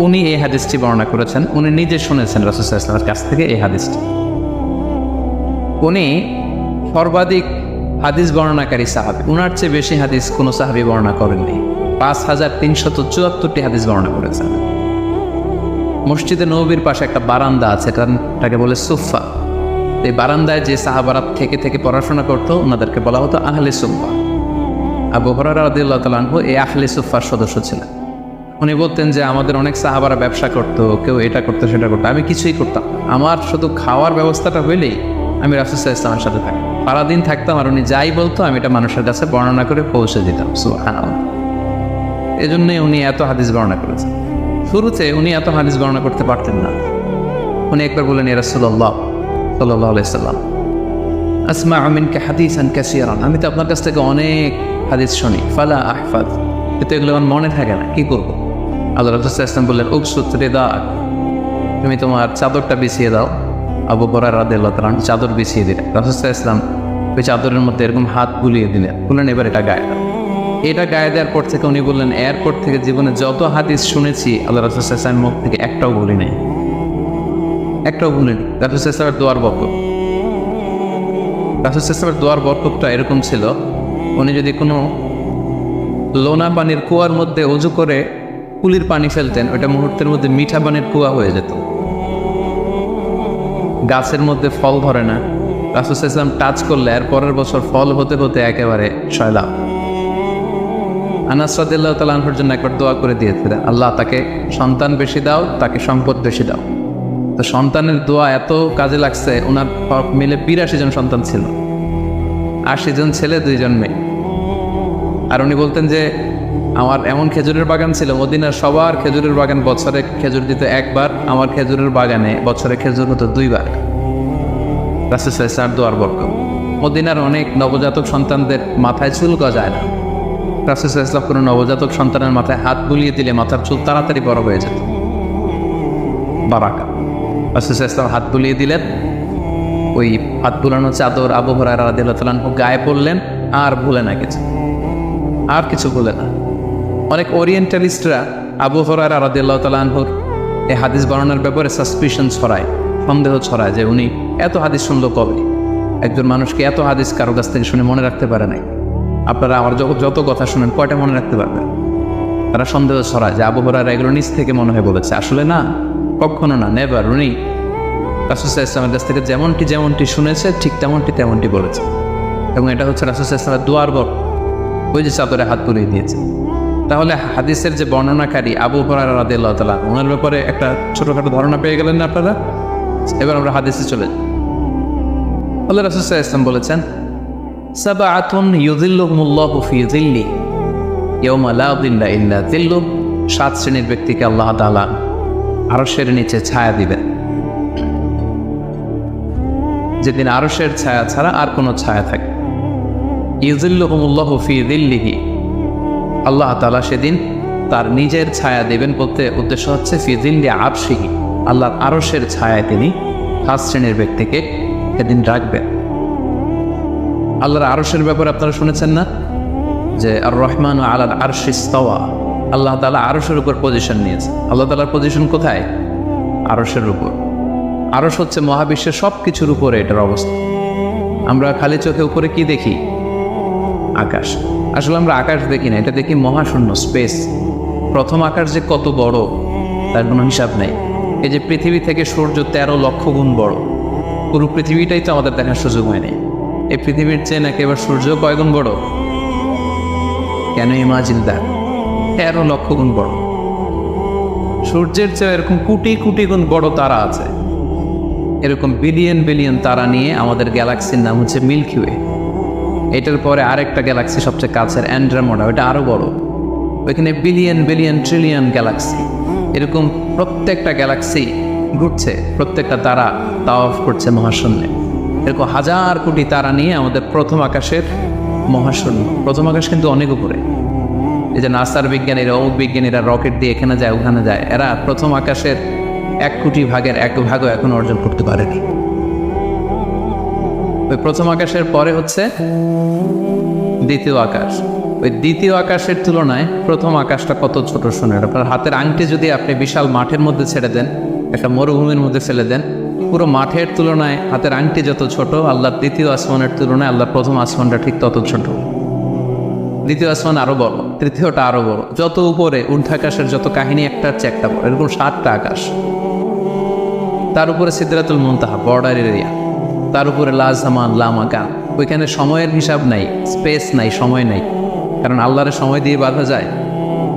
উনি এই হাদিসটি বর্ণনা করেছেন, উনি নিজে শুনেছেন রাসূল সাল্লাল্লাহু আলাইহি ওয়াসাল্লামের কাছ থেকে এই হাদিসটি। উনি সর্বাধিক হাদিস বর্ণনাকারী সাহাবী, উনার চেয়ে বেশি হাদিস কোনো সাহাবী বর্ণনা করেননি। 5374টি হাদিস বর্ণনা করেছেন। মসজিদে নববীর পাশে একটা বারান্দা আছে, এটাকে বলে সুফা। এই বারান্দায় যে সাহাবারা থেকে থেকে পড়াশোনা করতো ওনাদেরকে বলা হতো আহলে সুফা। আবু হুরায়রা রাদিয়াল্লাহু তাআলা আনহু এই আহলে সুফার সদস্য ছিলেন। উনি বলতেন যে আমাদের অনেক সাহাবারা ব্যবসা করতো, কেউ এটা করতো সেটা করতো, আমি কিছুই করতাম না। আমার শুধু খাওয়ার ব্যবস্থাটা হইলেই আমি রাসূল সাল্লাল্লাহু আলাইহি ওয়াসাল্লামের সাথে থাকতাম, সারাদিন থাকতাম, আর উনি যাই বলতো আমি এটা মানুষের কাছে বর্ণনা করে পৌঁছে দিতাম। সুবহানাল্লাহ। এজন্যই উনি এত হাদিস বর্ণনা করেছেন। শুরুতে উনি এত হাদিস বর্ণনা করতে পারতেন না। উনি একবার বললেন, ইয়া রাসূলুল্লাহ সাল্লাল্লাহু আলাইহি ওয়াসাল্লাম, আসমা'ু মিনকা হাদিসান কাসীরান, আমি তো আপনার কাছ থেকে অনেক হাদিস শুনি, ফালা আহফাজ, কিন্তু এগুলো আমার মনে থাকে না, কি করব? আল্লাহ রাসূল সাল্লাল্লাহু আলাইহি ওয়াসাল্লাম বললেন, উবসুত রিদাক, তুমি তোমার চাদরটা বিছিয়ে দাও। আবু হুরায়রা রাদিয়াল্লাহু তাআলা চাদর বিছিয়ে দিলেন। রাসূল সাল্লাল্লাহু আলাইহি ওয়াসাল্লাম ওই চাদরের মধ্যে এরকম হাত বুলিয়ে দিলেন, বললেন এবার এটা গায়ে দাও। এটা গায়ে দেওয়ার পর থেকে উনি বললেন, এরপর থেকে জীবনে যত হাদিস শুনেছি আল্লাহ রাসূল সাল্লাল্লাহু আলাইহি ওয়াসাল্লামের মুখ থেকে একটাও ভুলি নাই, একটাও ভুলিনি। রাসূল সাল্লাল্লাহু আলাইহি ওয়াসাল্লামের দোয়ার বরকত, রাসূল সাল্লাল্লাহু আলাইহি ওয়াসাল্লামের দোয়ার বরকতটা এরকম ছিল, উনি যদি কোনো লোনা পানির কুয়ার মধ্যে ওযু করে কুলির পানি ফেলতেন, ওইটা মুহূর্তের মধ্যে মিঠা পানির কুয়া হয়ে যেত। গাছের মধ্যে ফল ধরে না, রাসূল সাল্লাল্লাহু আলাইহি ওয়াসাল্লাম টাচ করলে এর পরের বছর ফল হতে হতে একেবারে সয়লাভ। আনাস রাদিয়াল্লাহু তাআলা আনহুর জন্য একবার দোয়া করে দিয়েছিলেন, আল্লাহ তাকে সন্তান বেশি দাও, তাকে সম্পদ বেশি দাও। তো সন্তানের দোয়া এত কাজে লাগছে, ওনার মিলে 82 জন সন্তান ছিল, 80 জন ছেলে 2 জন মেয়ে। আর উনি বলতেন যে আমার এমন খেজুরের বাগান ছিল, মদিনার সবার খেজুরের বাগান বছরে খেজুর দিত একবার, আমার খেজুরের বাগানে বছরে খেজুর হতো 2 বার। রাসূল সাল্লাল্লাহু আলাইহি ওয়াসাল্লাম দোয়ার বরকত। মদিনার অনেক নবজাতক সন্তানদের মাথায় চুল গজায় না, রাসূল সাল্লাল্লাহু আলাইহি ওয়াসাল্লাম কোনো নবজাতক সন্তানের মাথায় হাত বুলিয়ে দিলে মাথার চুল তাড়াতাড়ি বড় হয়ে যেত, বারাকা। রাসূল সাল্লাল্লাহু আলাইহি ওয়াসাল্লাম হাত বুলিয়ে দিলেন, ওই হাত বুলানো চাদর আবু হুরায়রা রাদিয়াল্লাহু তাআলা আনহু গায়ে পড়লেন, আর ভুলে না কিছু, আর কিছু ভুলে না। অনেক ওরিয়েন্টালিস্টরা আবু হুরায়রা রাদিয়াল্লাহু তাআলা আনহুর এই হাদিস বর্ণনার ব্যাপারে সাসপিশন ছড়ায়, সন্দেহ ছড়ায় যে উনি এত হাদিস শুনলো কবে? একজন মানুষকে এত হাদিস কারো কাছ থেকে শুনে মনে রাখতে পারে নাই। আপনারা আমার যত কথা শুনেন কয়টা মনে রাখতে পারবেন? তারা সন্দেহ ছড়ায় যে আবু হুরায়রা এগুলো নিজ থেকে মনে হয় বলেছে। আসলে না, কখনো না, নেভার। উনি রাসূল সাল্লাল্লাহু আলাইহি ওয়াসাল্লামের কাছ থেকে যেমনটি শুনেছে ঠিক তেমনটি বলেছে। এবং এটা হচ্ছে রাসূল সাল্লাল্লাহু আলাইহি ওয়াসাল্লামের দোয়ার বরকত, ওই যে চাদরে হাত বুলিয়ে দিয়েছে। তাহলে হাদিসের যে বর্ণনাকারী আবু হুরায়রা রাদিয়াল্লাহু তাআলা, ওনার ব্যাপারে একটা ছোটখাটো ধারণা পেয়ে গেলেন না আপনারা? এবার আমরা হাদিসে চলে যাই। আল্লাহ রাসূল সাল্লাল্লাহু আলাইহি ওয়াসাল্লাম বলেছেন, সাবআতুন ইউযিল্লুহুমুল্লাহু ফি যিল্লি ইয়াওমা লা যিল্লা ইল্লা যিল্লু, 7 শ্রেণীর ব্যক্তিকে আল্লাহ তাআলা আরশের নিচে ছায়া দিবেন, যেদিন আরশের ছায়া ছাড়া আর কোনো ছায়া থাকে। ইউযিল্লুহুমুল্লাহু ফি যিল্লিহি, আল্লাহ তাআলা সেদিন তার নিজের ছায়া দেবেন বলতে উদ্দেশ্য হচ্ছে ফি যিল্লি আরশিহি, আল্লাহর আরশের ছায়ায় তিনি 7 শ্রেণীর ব্যক্তিকে সেদিন রাখবেন। আল্লাহর আরশের ব্যাপারে আপনারা শুনেছেন না যে আর রহমান আলাল আরশি ইস্তাওয়া, আল্লাহ তাআলা আরশের উপর পজিশন নিয়েছে। আল্লাহ তাআলার পজিশন কোথায়? আরশের উপর। আরশ হচ্ছে মহাবিশ্বের সব কিছুর উপরে এটার অবস্থা। আমরা খালি চোখে উপরে কি দেখি? আকাশ। আসলে আমরা আকাশ দেখি না, এটা দেখি মহাশূন্য, স্পেস। প্রথম আকাশ যে কত বড় তার কোনো হিসাব নেই। এই যে পৃথিবী থেকে সূর্য 13 লক্ষ গুণ বড়, পুরো পৃথিবীটাই তো আমাদের দেখার সুযোগ হয়নি। এই পৃথিবীর চেয়ে নাকি এবার সূর্য কয়গুণ বড়? কেন ইমাজিন দ্যাট? 13 লক্ষ গুণ বড়। সূর্যের চেয়ে এরকম কোটি কোটি গুণ বড় তারা আছে। এরকম বিলিয়ন বিলিয়ন তারা নিয়ে আমাদের গ্যালাক্সির নাম হচ্ছে মিল্কি ওয়ে। এটার পরে আরেকটা গ্যালাক্সি সবচেয়ে কাছের অ্যান্ড্রোমেডা, ওইটা আরও বড়। ওইখানে বিলিয়ন বিলিয়ন ট্রিলিয়ন গ্যালাক্সি। এরকম প্রত্যেকটা গ্যালাক্সি ঘুরছে, প্রত্যেকটা তারা তাওয়াফ করছে মহাশূন্যে। এরকম হাজার কোটি তারা নিয়ে আমাদের প্রথম আকাশের মহাশূন্য। প্রথম আকাশ কিন্তু অনেক উপরে। এই যে নাসার বিজ্ঞানীরা, অমুক বিজ্ঞানীরা রকেট দিয়ে এখানে যায় ওখানে যায়, এরা প্রথম আকাশের 1 কোটি ভাগের 1 ভাগও এখন অর্জন করতে পারেনি। ওই প্রথম আকাশের পরে হচ্ছে দ্বিতীয় আকাশ। ওই দ্বিতীয় আকাশের তুলনায় প্রথম আকাশটা কত ছোট শুনে। আপনার হাতের আংটি যদি আপনি বিশাল মাঠের মধ্যে ছেড়ে দেন, একটা মরুভূমির মধ্যে ফেলে দেন, পুরো মাঠের তুলনায় হাতের আংটি যত ছোট, আল্লাহর দ্বিতীয় আসমানের তুলনায় আল্লাহর প্রথম আসমানটা ঠিক তত ছোট। দ্বিতীয় আসমান আরো বড়, তৃতীয়টা আরো বড়। যত উপরে ঊর্ধ্বাকাশের যত কাহিনী একটার চেয়ে একটা বড়, এরকম 7টা আকাশ। তার উপরে সিদরাতুল মুনতাহা, বর্ডার এরিয়া। তার উপরে লা জামান লা মাকান, ওইখানে সময়ের হিসাব নাই, স্পেস নাই, সময় নাই। কারণ আল্লাহরের সময় দিয়ে বাঁধা যায়?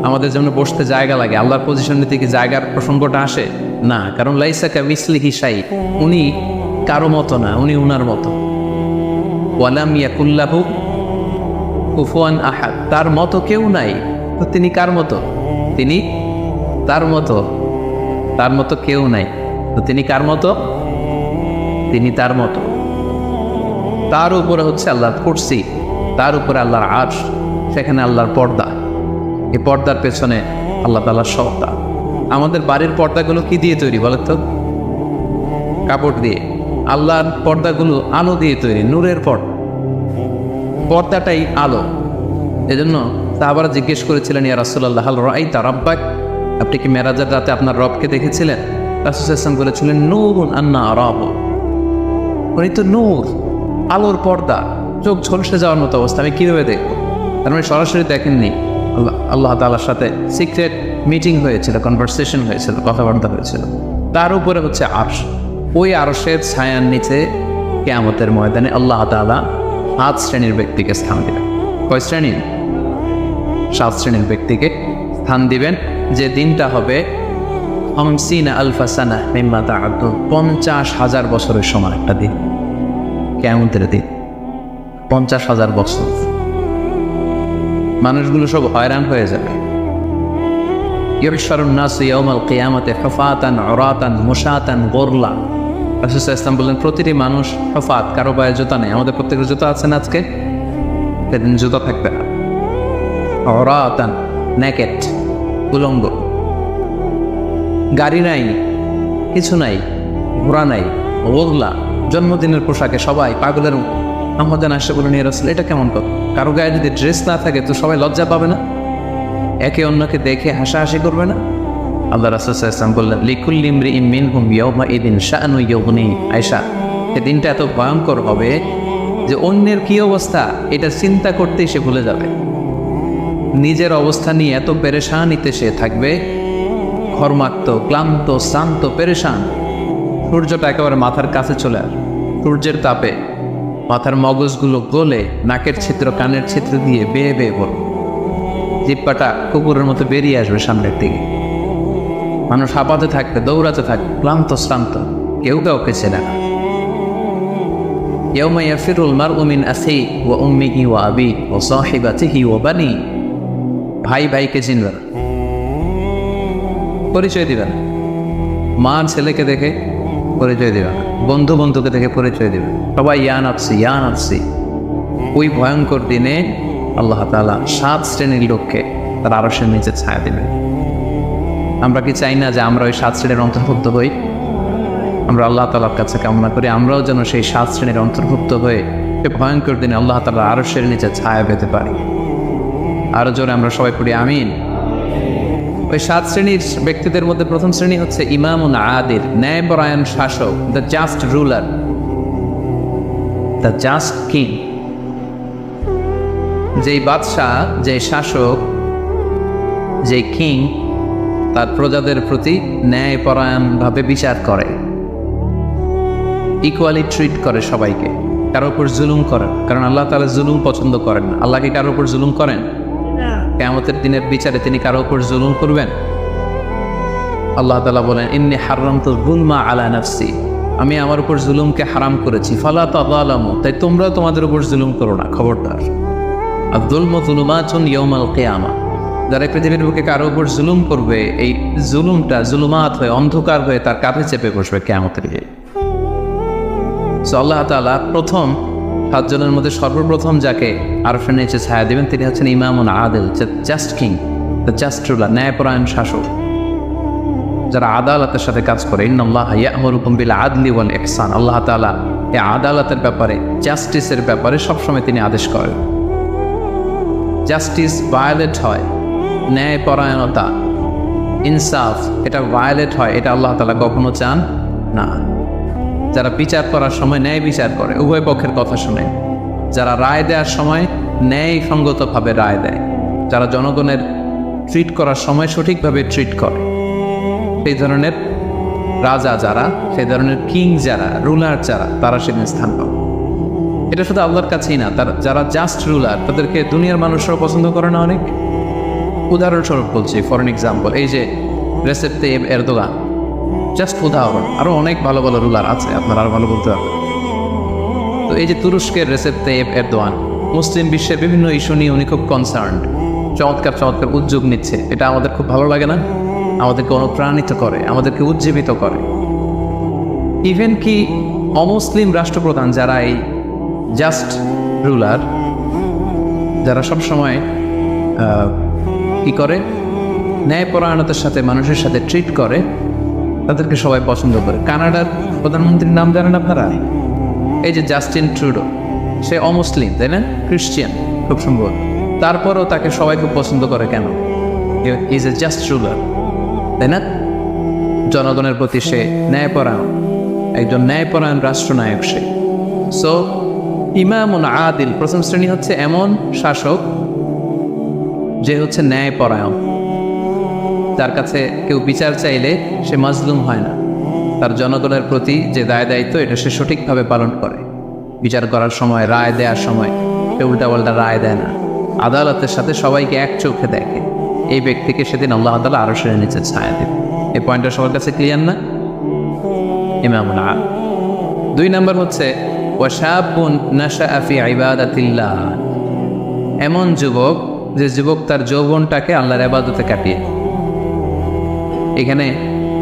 আমাদের যেমন বসতে জায়গা লাগে, আল্লাহর পজিশনের থেকে জায়গার প্রসঙ্গটা আসে না। কারণ লাইসা কামিসলিহি শাই, উনি কারো মতো না, উনি উনার মতো। ওয়ালাম ইয়াকুল্লাহু কুফুয়ান আহাদ, তার মতো কেউ নাই। তো তিনি কার মতো? তিনি তার মতো। তার মতো কেউ নাই, তো তিনি কার মতো? তিনি তার মতো। তার উপরে হচ্ছে আল্লাহর কুরসি, তার উপরে আল্লাহর আরশ, সেখানে আল্লাহর পর্দা। এই পর্দার পেছনে আল্লাহ তাআলার সত্তা। আমাদের বাড়ির পর্দাগুলো কি দিয়ে তৈরি বলেন তো? কাপড় দিয়ে। আল্লাহর পর্দাগুলো আলো দিয়ে তৈরি, নূরের পর্দা। পর্দাটাই আলো। এজন্য সাহাবারা জিজ্ঞেস করেছিলেন, ইয়া রাসূলুল্লাহ হাল রাআইতা রাব্বাক, আপনি কি মেরাজের রাতে আপনার রবকে দেখেছিলেন? রাসূল সাল্লাল্লাহু আলাইহি ওয়াসাল্লাম বলেছিলেন, নূরুন আন্না আরাহু, উনি তো নূর, আলোর পর্দা, চোখ ঝলসে যাওয়ার মতো অবস্থা, আমি কীভাবে দেখব? তার মানে সরাসরি দেখেননি। আল্লাহ তাআলার সাথে সিক্রেট মিটিং হয়েছিল, কনভারসেশন হয়েছিল, কথাবার্তা হয়েছিল। তার উপরে হচ্ছে আরশ। ওই আরশের ছায়ার নিচে কিয়ামতের ময়দানে আল্লাহ তাআলা 7 শ্রেণীর ব্যক্তিকে স্থান দিবেন। কয় শ্রেণী? 7 শ্রেণীর ব্যক্তিকে স্থান দিবেন। যে দিনটা হবে 50 আলফা সানা মিম্মা তা'উদ্দুন, 50,000 বছরের সমান একটা দিন, কিয়ামতের দিন। 50,000 বছর। মানুষগুলো সব হয়রান হয়ে যাবে। ইউহশারুন নাসু ইয়াউমাল কিয়ামাতি হুফাতান উরাতান মুশাতান গুরলা। রাসূল সাল্লাল্লাহু আলাইহি ওয়াসাল্লাম বললেন, প্রতিটি মানুষ হুফাত, কারো পায়ে জুতা নেই। আমাদের প্রত্যেকের জুতা আছে না আজকে? সেদিন জুতা থাকবে না। উরাতান, নেকেট, উলঙ্গ। গাড়ি নাই, কিছু নাই, ঘোড়া নাই। গুরলা, জন্মদিনের পোশাকে সবাই পাগলের মতো। আমাদের আসে বলেন, ইয়া রাসূল এটা কেমন কথা? কারো গায়ে যদি ড্রেস না থাকে তো সবাই লজ্জা পাবে না? একে অন্যকে দেখে হাসাহাসি করবে না? আল্লাহ রাসূল সাল্লাল্লাহু আলাইহি ওয়াসাল্লাম বললেন, লিকুল্লি ইমরিইন মিনহুম ইয়াওমা ইদিন শাআনু ইউগনি। আয়েশা, এই দিনটা এত ভয়ঙ্কর হবে যে অন্যের কি অবস্থা এটা চিন্তা করতেই সে ভুলে যাবে। নিজের অবস্থা নিয়ে এত পেরেশানিতে সে থাকবে, ঘর্মাক্ত, ক্লান্ত, শ্রান্ত, পেরেশান। সূর্যটা একেবারে মাথার কাছে চলে আসে। সূর্যের তাপে মাথার মগজগুলো গলে নাকের ছিদ্র, কানের ছিদ্র দিয়ে বেয়ে বেয়ে পড়বে। জিহ্বাটা কুকুরের মতো বেরিয়ে আসবে সামনের দিকে। মানুষ হাঁপাতে থাকবে, দৌড়াতে থাকবে, ক্লান্ত শ্রান্ত, কেউ কাউকে চেনে না। ইয়াউমা ইয়াফিরুল মারউ মিন আখিহি ওয়া উম্মিহি ওয়া আবিহি ওয়া সাহিবাতিহি ওয়া বানি। ভাই ভাইকে চিনবে না, পরিচয় দিবে না। মা ছেলেকে দেখে পরিচয় দিবে না, বন্ধু বন্ধুকে দেখে পরিচয় দিবে। সবাই ইয়া নাফসি ইয়া নাফসি। ওই ভয়ঙ্কর দিনে আল্লাহ তাআলা 7 শ্রেণীর লোককে তার আরশের নিচে ছায়া দিবেন। আমরা কি চাই না যে আমরা ওই 7 শ্রেণীর অন্তর্ভুক্ত হই? আমরা আল্লাহ তাআলার কাছে কামনা করি আমরাও যেন সেই 7 শ্রেণীর অন্তর্ভুক্ত হয়ে সে ভয়ঙ্কর দিনে আল্লাহ তাআলার আরশের নিচে ছায়া পেতে পারি। আরো জোরে আমরা সবাই পড়ি আমিন। ওই 7 শ্রেণীর ব্যক্তিদের মধ্যে প্রথম শ্রেণী হচ্ছে ইমামুন আদিল, ন্যায়পরায়ণ শাসক, the just ruler, the just king. যেই বাদশাহ, যেই শাসক, যেই কিং তার প্রজাদের প্রতি ন্যায়পরায়ণভাবে বিচার করে, ইকুয়ালি ট্রিট করে সবাইকে, কারোর উপর জুলুম করেন, কারণ আল্লাহ তাআলা জুলুম পছন্দ করেন না। আল্লাহ কি কারোর উপর জুলুম করেন? কিয়ামতের দিনের বিচারে তিনি কারোর উপর জুলুম করবেন? আল্লাহ তাআলা বলেন, ইন্নী হাররামতু যুলমা আলা নাফসি, আমি আমার উপর জুলুমকে হারাম করেছি, ফালা তাযালামু, তাই তোমরা তোমাদের উপর জুলুম করো না, খবরদার। আয-যুলমু যুলুমাতুন ইয়াউমাল কিয়ামা, যারা পৃথিবীর বুকে কারো উপর জুলুম করবে, এই জুলুমটা জুলুমাত হয়ে, অন্ধকার হয়ে তার কাঁধে চেপে বসবে কিয়ামতের দিনে। সো আল্লাহ তাআলা প্রথম 7 জনের মধ্যে সর্বপ্রথম যাকে আরশের নিচে ছায়া দেবেন তিনি হচ্ছেন ইমামুন আদিল, just king, the just ruler, ন্যায়পরায়ণ শাসক, যারা আদালতের সাথে কাজ করে। ইন্নাল্লাহা ইয়া'মুরুকুম বিল আদলি ওয়াল ইহসান, আল্লাহ তাআলা এই আদালতের ব্যাপারে, জাস্টিসের ব্যাপারে সবসময় তিনি আদেশ করেন। জাস্টিস ভায়োলেট হয়, ন্যায়পরায়ণতা, ইনসাফ, এটা ভায়োলেট হয়, এটা আল্লাহ তাআলা কখনো চান না। যারা বিচার করার সময় ন্যায় বিচার করে, উভয় পক্ষের কথা শুনে, যারা রায় দেওয়ার সময় ন্যায়সঙ্গতভাবে রায় দেয়, যারা জনগণের ট্রিট করার সময় সঠিকভাবে ট্রিট করে, সেই ধরনের রাজা যারা, সেই ধরনের কিং যারা, রুলার যারা, তারা সেখানে স্থান পাবে। এটা শুধু আল্লাহর কাছেই না, তারা যারা জাস্ট রুলার তাদেরকে দুনিয়ার মানুষরাও পছন্দ করে না অনেক। উদাহরণস্বরূপ বলছি, ফর এন এক্সাম্পল, এই যে রেসেপ তাইয়েব এরদোগান, জাস্ট উদাহরণ, আরও অনেক ভালো ভালো রুলার আছে, আপনারা আরও ভালো বলতে পারবেন। তো এই যে তুরস্কের রেসেপ তাইয়েব এরদোয়ান মুসলিম বিশ্বের বিভিন্ন ইস্যু নিয়ে উনি খুব কনসার্নড, চমৎকার চমৎকার উদ্যোগ নিচ্ছে, এটা আমাদের খুব ভালো লাগে না? আমাদেরকে অনুপ্রাণিত করে, আমাদেরকে উজ্জীবিত করে। ইভেন কি অমুসলিম রাষ্ট্রপ্রধান যারা এই জাস্ট রুলার, যারা সবসময় কি করে, ন্যায়পরায়ণতার সাথে মানুষের সাথে ট্রিট করে, তাদেরকে সবাই পছন্দ করে। কানাডার প্রধানমন্ত্রীর নাম জানেন আপনারা? এই যে জাস্টিন ট্রুডো, সে অমুসলিম, তাই না, খ্রিস্টিয়ান খুব সম্ভব, তারপরেও তাকে সবাই খুব পছন্দ করে। কেন? ইজ এ জাস্ট রুলার, তাই না? জনগণের প্রতি সে ন্যায়পরায়ণ, একজন ন্যায়পরায়ণ রাষ্ট্রনায়ক সে। সো ইমামুন আদিল, প্রথম শ্রেণী হচ্ছে এমন শাসক যে হচ্ছে ন্যায়পরায়ণ, যার কাছে কেউ বিচার চাইলে সে মাজলুম হয় না, তার জনগণের প্রতি যে দায় দায়িত্ব এটা সে সঠিকভাবে পালন করে। বিচার করার সময়, রায় দেওয়ার সময় সে উল্টাপাল্টা রায় দেয় না, আদালতের সাথে সবাইকে এক চোখে দেখে। এই ব্যক্তিকে সেদিন আল্লাহ তাআলা আরশের নিচে ছায়া দেবে। এই পয়েন্টটা সবার কাছে ক্লিয়ার না? ইমামুল আদিল। 2 নম্বর হচ্ছে ওয়াশাবুন নাশাআ ফি ইবাদাতিল্লাহ, এমন যুবক যে যুবক তার যৌবনটাকে আল্লাহর ইবাদতে কাটিয়ে। এখানে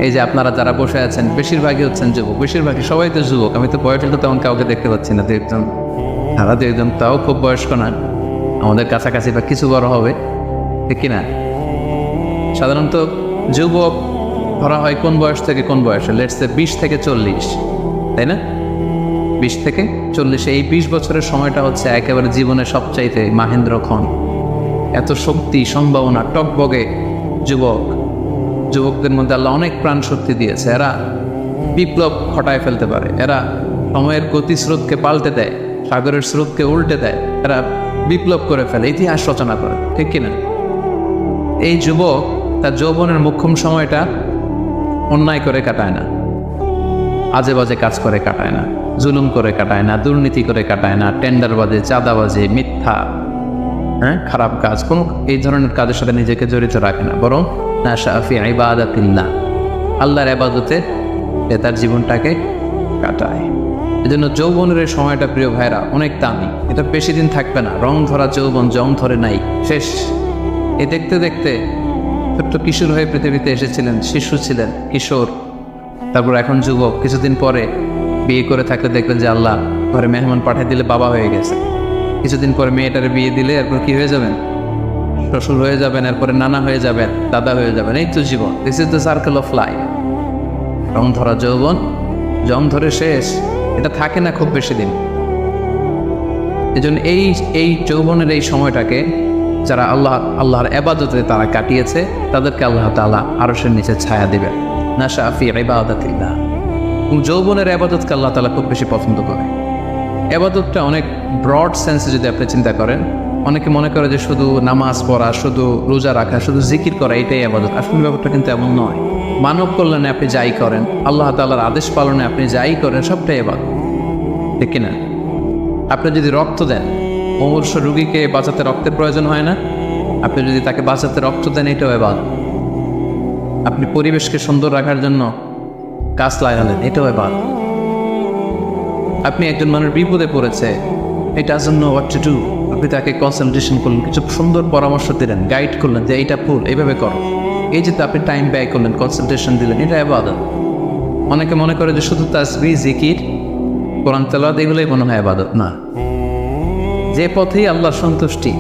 এই যে আপনারা যারা বসে আছেন বেশিরভাগই হচ্ছেন যুবক, বেশিরভাগই সবাই তো যুবক। আমি তো বয়সে তো তেমন কাউকে দেখতে পাচ্ছি না, একজন তারা তো একজন, তাও খুব বয়স্ক না, আমাদের কাছাকাছি বা কিছু বড় হবে, ঠিক কিনা? সাধারণত যুবক ধরা হয় কোন বয়স থেকে কোন বয়সে? লেটস সে 20 থেকে 40, তাই না? 20 থেকে 40, এই 20 বছরের সময়টা হচ্ছে একেবারে জীবনের সবচাইতে মাহেন্দ্রক্ষণ। এত শক্তি, সম্ভাবনা, টকবগে যুবক, যুবকদের মধ্যে আল্লাহ অনেক প্রাণ শক্তি দিয়েছে। এরা বিপ্লব ঘটায় ফেলতে পারে, এরা সময়ের গতিস্রোতকে পাল্টে দেয়, সাগরের স্রোতকে উল্টে দেয়, এরা বিপ্লব করে ফেলে, ইতিহাস রচনা করে, ঠিক কিনা? এই যুবক তার যৌবনের মোক্ষম সময়টা অন্যায় করে কাটায় না, আজে বাজে কাজ করে কাটায় না, জুলুম করে কাটায় না, দুর্নীতি করে কাটায় না, টেন্ডারবাজে, চাঁদাবাজে, মিথ্যা, খারাপ কাজ, কোনো এই ধরনের কাজের সাথে নিজেকে জড়িত রাখে না, বরং নাশাআ ফি ইবাদাতিল্লাহ, আল্লাহর ইবাদতে তার জীবনটাকে কাটায়। এজন্য যৌবনের এই সময়টা প্রিয় ভাইরা অনেক দামি, এটা বেশি দিন থাকবে না। রং ধরা যৌবন জং ধরে নাই, শেষ। এ দেখতে দেখতে ছোট্ট কিশোর হয়ে পৃথিবীতে এসেছিলেন, শিশু ছিলেন, কিশোর, তারপর এখন যুবক, কিছুদিন পরে বিয়ে করে থাকলে দেখবেন যে আল্লাহ ঘরে মেহমান পাঠিয়ে দিলে বাবা হয়ে গেছে। কিছুদিন পরে মেয়েটারে বিয়ে দিলে এরপর কি হয়ে যাবেন? শ্বশুর হয়ে যাবেন, এরপরে নানা হয়ে যাবেন, দাদা হয়ে যাবেন। এই তো জীবন, this is the circle of life. রং ধরা যৌবন জং ধরে শেষ, এটা থাকে না খুব বেশি দিন। এজন্য এই যৌবনের এই সময়টাকে যারা আল্লাহর ইবাদতে তারা কাটিয়েছে, তাদেরকে আল্লাহ তাআলা আরশের নিচে ছায়া দিবেন। নাশাআ ফি ইবাদাতিল্লাহ। যৌবনের ইবাদতকে আল্লাহ তাআলা খুব বেশি পছন্দ করে। ইবাদতটা অনেক ব্রড সেন্সে যদি আপনি চিন্তা করেন, অনেকে মনে করে যে শুধু নামাজ পড়া, শুধু রোজা রাখা, শুধু জিকির করা এটাই ইবাদত। আসলে ব্যাপারটা কিন্তু এমন নয়। মানব কল্যাণে আপনি যাই করেন, আল্লাহ তাআলার আদেশ পালনে আপনি যাই করেন, সবটাই ইবাদত, ঠিক কিনা? আপনি যদি রক্ত দেন, মুমূর্ষ রোগীকে বাঁচাতে রক্তের প্রয়োজন হয় না? আপনি যদি তাকে বাঁচাতে রক্ত দেন, এটাও ইবাদত। আপনি পরিবেশকে সুন্দর রাখার জন্য গাছ লাগালেন, এটাও ইবাদত। আপনি একজন মানুষ বিপদে পড়েছে, এটা doesn't know what to do, আপনি তাকে কনসালটেশন করলেন, কিছু সুন্দর পরামর্শ দিলেন, গাইড করলেন যে এইটা ভুল, এইভাবে করো। এই যে আপনি টাইম ব্যয় করলেন, কনসালটেশন দিলেন, এটা ইবাদত। অনেকে মনে করে যে শুধু তাসবিহ, জিকির, কোরআন তেলাওয়াত এগুলোই মনে হয় ইবাদত। না, যে পথেই আল্লাহর সন্তুষ্টি,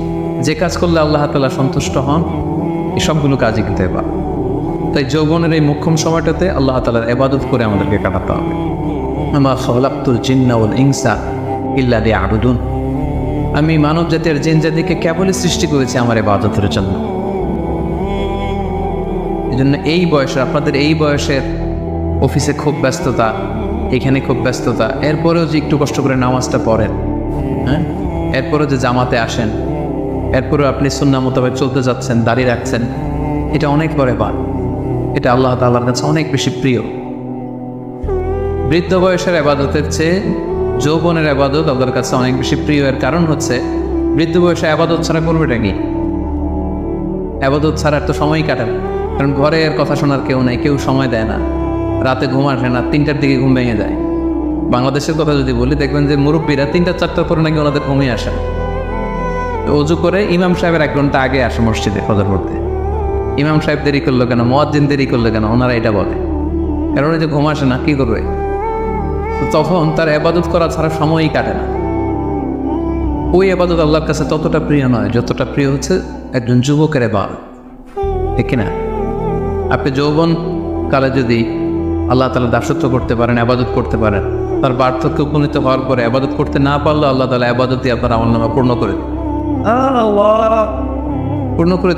যে কাজ করলে আল্লাহ তাআলা সন্তুষ্ট হন, এই সবগুলো কাজই কিন্তু ইবাদত। তাই যৌবনের এই মোক্ষম সময়টাতে আল্লাহ তাআলার ইবাদত করে আমাদেরকে কাটাতে হবে। আমা খালাকতুল জিন্না ওয়াল ইনসা ইল্লা লিয়াবুদুন, আমি মানব জাতির জিন জাতিকে কেবলই সৃষ্টি করেছি আমার ইবাদতের জন্য। এই জন্য এই বয়সে, আপনাদের এই বয়সের অফিসে খুব ব্যস্ততা, এখানে খুব ব্যস্ততা, এরপরেও যে একটু কষ্ট করে নামাজটা পড়েন, হ্যাঁ, এরপরেও যে জামাতে আসেন, এরপরেও আপনি সুন্নাহ মোতাবেক চলতে যাচ্ছেন, দাঁড়িয়ে রাখছেন, এটা অনেক বড় বাদ। এটা আল্লাহ তাআলার কাছে অনেক বেশি প্রিয়। বৃদ্ধ বয়সের ইবাদতের চেয়ে যৌবনের ইবাদত আল্লাহর কাছে অনেক বেশি প্রিয়। এর কারণ হচ্ছে, বৃদ্ধ বয়সে ইবাদত ছাড়া করবেটা কি? ইবাদত ছাড়া তো সময়ই কাটে না, কারণ ঘরে এর কথা শোনার কেউ নেই, কেউ সময় দেয় না, রাতে ঘুম আসে না, 3টার দিকে ঘুম ভেঙে যায়। বাংলাদেশের কথা যদি বলি, দেখবেন যে মুরব্বীরা 3টা-4টার পরে নাকি ওনাদের ঘুমিয়ে আসে। অজু করে ইমাম সাহেবের 1 ঘন্টা আগে আসে মসজিদে ফজর পড়তে। ইমাম সাহেব দেরি করলো কেন, মুয়াজ্জিন দেরি করলো কেন, ওনারা এটা বলে, কারণ যে ঘুম আসে না, কী করবে? তখন তার ইবাদত করা ছাড়া সময়ই কাটে না। ওই ইবাদত আল্লাহর কাছে ততটা প্রিয় নয় যতটা প্রিয় হচ্ছে একজন যুবকের ইবাদত, ঠিক না? আপনি যৌবন কালে যদি আল্লাহ তাআলা দাসত্ব করতে পারেন, ইবাদত করতে পারেন, তার বার্ধক্যে উপনীত হওয়ার পরে ইবাদত করতে না পারলেও আল্লাহ তাআলা ইবাদত দিয়ে আপনার আমলনামা পূর্ণ করে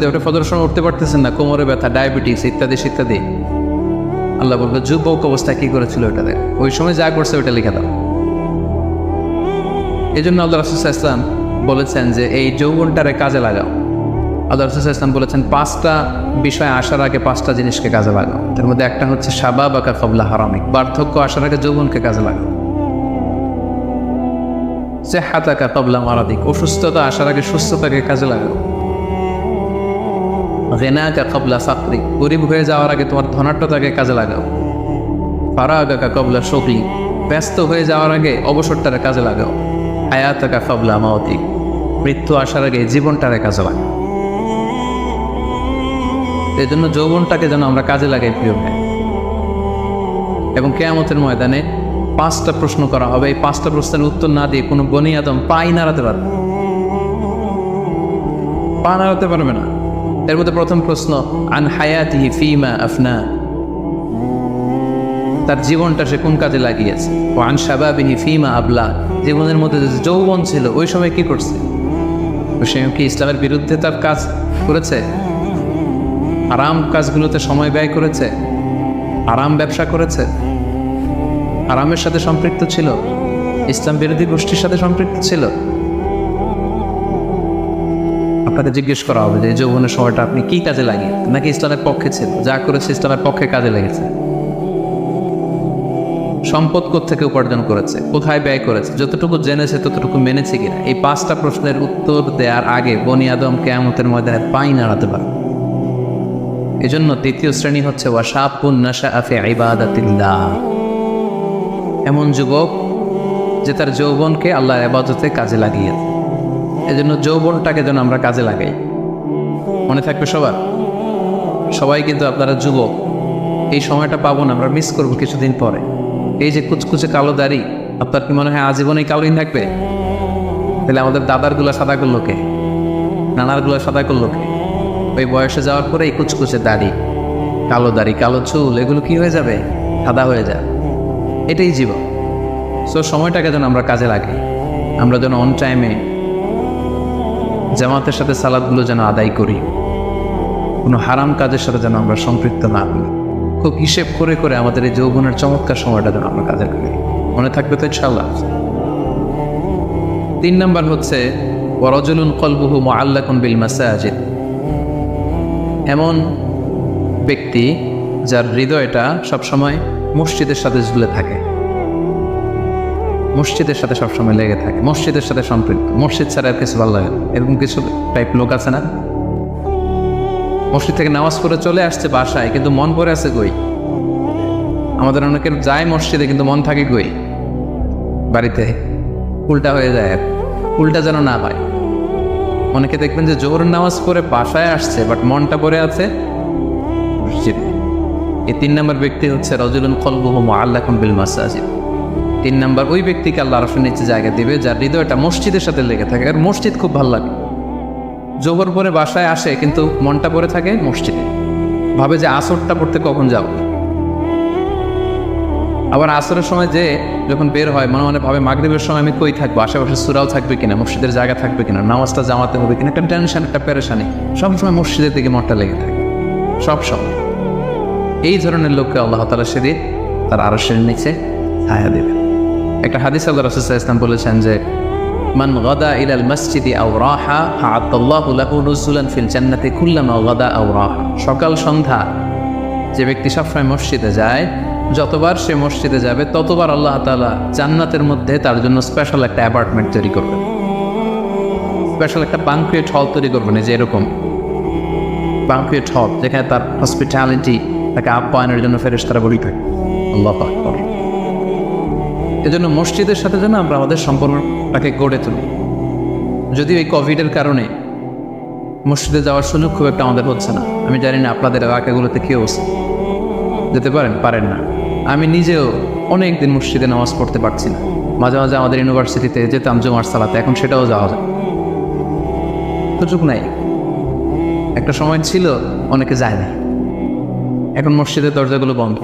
দেয়। ওটা ফজরের সময় উঠতে পারতেছেন না, কোমরে ব্যথা, ডায়াবেটিস ইত্যাদি ইত্যাদি, আল্লাহ বলবে যুবক অবস্থায় কি করেছিল ওটা দেখ, ওই সময় যা করছে ওটা লিখে দাও। এই জন্য আল্লাহ রাসূল সাল্লাল্লাহু আলাইহি ওয়াসাল্লাম বলেছেন যে এই যৌবনটারে কাজে লাগাও। আল্লাহ রাসূল সাল্লাল্লাহু আলাইহি ওয়াসাল্লাম বলেছেন 5টা বিষয় আসার আগে 5টা জিনিসকে কাজে লাগাও। তার মধ্যে একটা হচ্ছে শাবাবাকা ক্বাবলা হারামিক, বার্ধক্য আসার আগে যৌবনকে কাজে লাগাও। সিহহাতাকা ক্বাবলা মারাদিক, অসুস্থতা আসার আগে সুস্থতাকে কাজে লাগাও। গিনাকা ক্বাবলা ফাকরিক, গরিব হয়ে যাওয়ার আগে তোমার ধনাঢ্যতাকে কাজে লাগাও। ফারাগাকা ক্বাবলা শুগলি, ব্যস্ত হয়ে যাওয়ার আগে অবসরটারে কাজে লাগাও। হায়াতাকা ক্বাবলা মাউতিক, মৃত্যু আসার আগে জীবনটারে কাজে লাগাও। এই জন্য যৌবনটাকে যেন আমরা কাজে লাগাই প্রিয় ভাই। এবং কিয়ামতের ময়দানে 5টা প্রশ্ন করা হবে, এই 5টা প্রশ্নের উত্তর না দিয়ে কোনো বনি আদম পাই নাড়াতে পারবে, পা নাড়াতে পারবে না। এর মধ্যে প্রথম প্রশ্ন, আন হায়াতিহি ফিমা আফনা, তার জীবনটা সে কোন কাজে লাগিয়েছে। ও আন শাবাবিহি ফিমা আবলা, জীবনের মধ্যে যে যৌবন ছিল ওই সময় কি করছে? সে কি ইসলামের বিরুদ্ধে তার কাজ করেছে? আরাম কাজগুলোতে সময় ব্যয় করেছে? আরাম ব্যবসা করেছে? আরামের সাথে সম্পৃক্ত ছিল? ইসলাম বিরোধী গোষ্ঠীর সাথে সম্পৃক্ত ছিল? আপনাকে জিজ্ঞেস করা হবে যে যৌবনের সময়টা আপনি কি কাজে লাগিয়ে, নাকি ইসলামের পক্ষে ছিল, যা করেছে ইসলামের পক্ষে কাজে লেগেছে? সম্পদ কোত্থেকে উপার্জন করেছে, কোথায় ব্যয় করেছে, যতটুকু জেনেছে ততটুকু মেনেছে কিনা? এই 5টা প্রশ্নের উত্তর দেওয়ার আগে বনি আদম কিয়ামতের ময়দানে পাই নাড়াতে পারে। এই জন্য 3য় শ্রেণী হচ্ছে ওয়াশাবুন নাশাআ ফি ইবাদাতিল্লাহ, এমন যুবক যে তার যৌবনকে আল্লাহর ইবাদতে কাজে লাগিয়েছে। এই জন্য যৌবনটাকে যেন আমরা কাজে লাগাই। মনে থাকবে সবাই কিন্তু আপনারা যুবক, এই সময়টা পাবো না, আমরা মিস করবো কিছুদিন পরে। এই যে কুচকুচে কালো দাড়ি, আপনার কি মনে হয় আজীবনেই কালোই থাকবে? তাহলে আমাদের দাদারগুলো সাদা করলো কে, নানারগুলো সাদা করলো কে? ওই বয়সে যাওয়ার পরে এই কুচকুচে দাড়ি, কালো চুল, এগুলো কি হয়ে যাবে? সাদা হয়ে যাবে। এটাই জীবন। সো সময়টাকে যেন আমরা কাজে লাগাই, আমরা যেন অন টাইমে জামাতের সাথে সালাদগুলো যেন আদায় করি, কোনো হারাম কাজের সাথে যেন আমরা সম্পৃক্ত না হই। খুব হিসেব করে করে আমাদের এই যৌবনের চমৎকার সময়টা যেন আমরা কাজে করি। মনে থাকবে তো ইনশাআল্লাহ। 3 নাম্বার হচ্ছে ওয়ারাজুলুন কলবুহু মুআল্লাকুন বিল মাসাজিদ, এমন ব্যক্তি যার হৃদয়টা সবসময় মসজিদের সাথে ঝুলে থাকে। মসজিদের সাথে সবসময় লেগে থাকে, মসজিদের সাথে সম্পৃক্ত, মসজিদ ছাড়া আর কিছু ভালো লাগে না। এরকম কিছু টাইপ লোক আছে না? মসজিদ থেকে নামাজ পড়ে চলে আসছে বাসায়, কিন্তু মন পড়ে আছে কই? আমাদের অনেকের যায় মসজিদে কিন্তু মন থাকে কই? বাড়িতে। উল্টা হয়ে যায়, উল্টা যেন না হয়। অনেকে দেখবেন যে জোহরের নামাজ পড়ে বাসায় আসছে, বাট মনটা পড়ে আছে মসজিদে। এই 3 নম্বর ব্যক্তি হচ্ছে রাজুলুন কলবুহু মুআল্লাকুন বিল মাসাজিদ। 3 নম্বর ওই ব্যক্তিকে আল্লাহ আরশের নিচে জায়গা দিবে যার হৃদয়টা মসজিদের সাথে লেগে থাকে। আর মসজিদ খুব ভালো লাগে। জোহর পরে বাসায় আসে কিন্তু মনটা পড়ে থাকে মসজিদে, ভাবে যে আসরটা পড়তে কখন যাব। আবার আসরের সময় যে যখন বের হয় মনে মনে ভাবে মাগরিবের সময় আমি কই থাকবো, আশেপাশে সূরাও থাকবে কিনা, মসজিদের জায়গা থাকবে কিনা, নামাজটা জামাতে হবে কিনা, একটা টেনশন, একটা পেরেশানি, সবসময় মসজিদের দিকে মনটা লেগে থাকে সব সময়। এই ধরনের লোককে আল্লাহ তাআলা সেদিন তার আরশের নিচে ছায়া দেবে। একটা হাদিস আল্লাহ রাসূল সাল্লাল্লাহু আলাইহি ওয়াসাল্লাম বলেছেন যে মান গাদা ইলাল মসজিদি আও রাহা আ'তাল্লাহু লাহু নুজুলান ফিল জান্নাতি কুল্লামা গাদা আও রাহা। সকাল সন্ধ্যা যে ব্যক্তি সবসময় মসজিদে যায়, যতবার সে মসজিদে যাবে ততবার আল্লাহ তাআলা জান্নাতের মধ্যে তার জন্য স্পেশাল একটা অ্যাপার্টমেন্ট তৈরি করবেন, স্পেশাল একটা বানকুয়েট হল তৈরি করবেন। যে এরকম বানকুয়েট হল যেখানে তার হসপিটালিটি, তাকে আপ্যায়নের জন্য ফেরেশতারা বলি থাকে। আল্লাহু আকবার। এজন্য মসজিদের সাথে যেন আমরা আমাদের সম্পর্কটাকে গড়ে তুলি। যদিও এই কোভিডের কারণে মসজিদে যাওয়ার সুযোগ খুব একটা আমাদের হচ্ছে না। আমি জানি না আপনাদের এলাকাগুলোতে কেউ যেতে পারেন না। আমি নিজেও অনেক দিন মসজিদে নামাজ পড়তে পারছি না। মাঝে মাঝে আমাদের ইউনিভার্সিটিতে যেতাম জুমার সালাতে, এখন সেটাও যাওয়া যায়, সুযোগ নাই। একটা সময় ছিল অনেকে যায় না, এখন মসজিদের দরজাগুলো বন্ধ।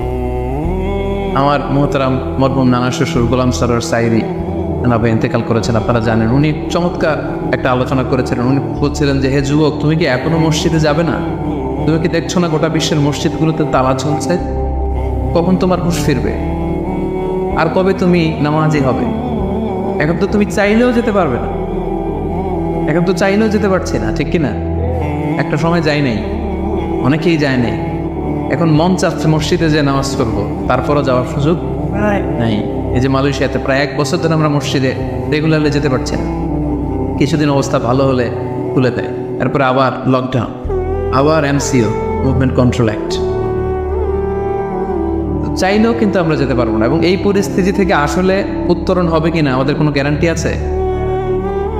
আমার মোহতারাম মরহুম নানা শ্বশুর গোলাম সরোয়ার সাইরি নানাভাই ইন্তেকাল করেছেন, আপনারা জানেন। উনি চমৎকার একটা আলোচনা করেছিলেন। উনি বলছিলেন যে হে যুবক, তুমি কি এখনো মসজিদে যাবে না? তুমি কি দেখছো না গোটা বিশ্বের মসজিদগুলোতে তালা চলছে? কখন তোমার হুঁশ ফিরবে? আর কবে তুমি নামাজি হবে? এখন তো তুমি চাইলেও যেতে পারবে না, এখন তো চাইলেও যেতে পারছি না, ঠিক কিনা? একটা সময় যাই নাই, অনেকেই যায় নাই। এখন মন চাচ্ছে মসজিদে যে নামাজ করবো, তারপরও যাওয়ার সুযোগ নাই। এই যে মালয়েশিয়াতে প্রায় 1 বছর ধরে আমরা মসজিদে রেগুলারলি যেতে পারছি না। কিছুদিন অবস্থা ভালো হলে খুলে দেয়, তারপরে আবার লকডাউন, আবার MCO, মুভমেন্ট কন্ট্রোল অ্যাক্ট। চাইলেও কিন্তু আমরা যেতে পারবো না। এবং এই পরিস্থিতি থেকে আসলে উত্তরণ হবে কিনা আমাদের কোনো গ্যারান্টি আছে?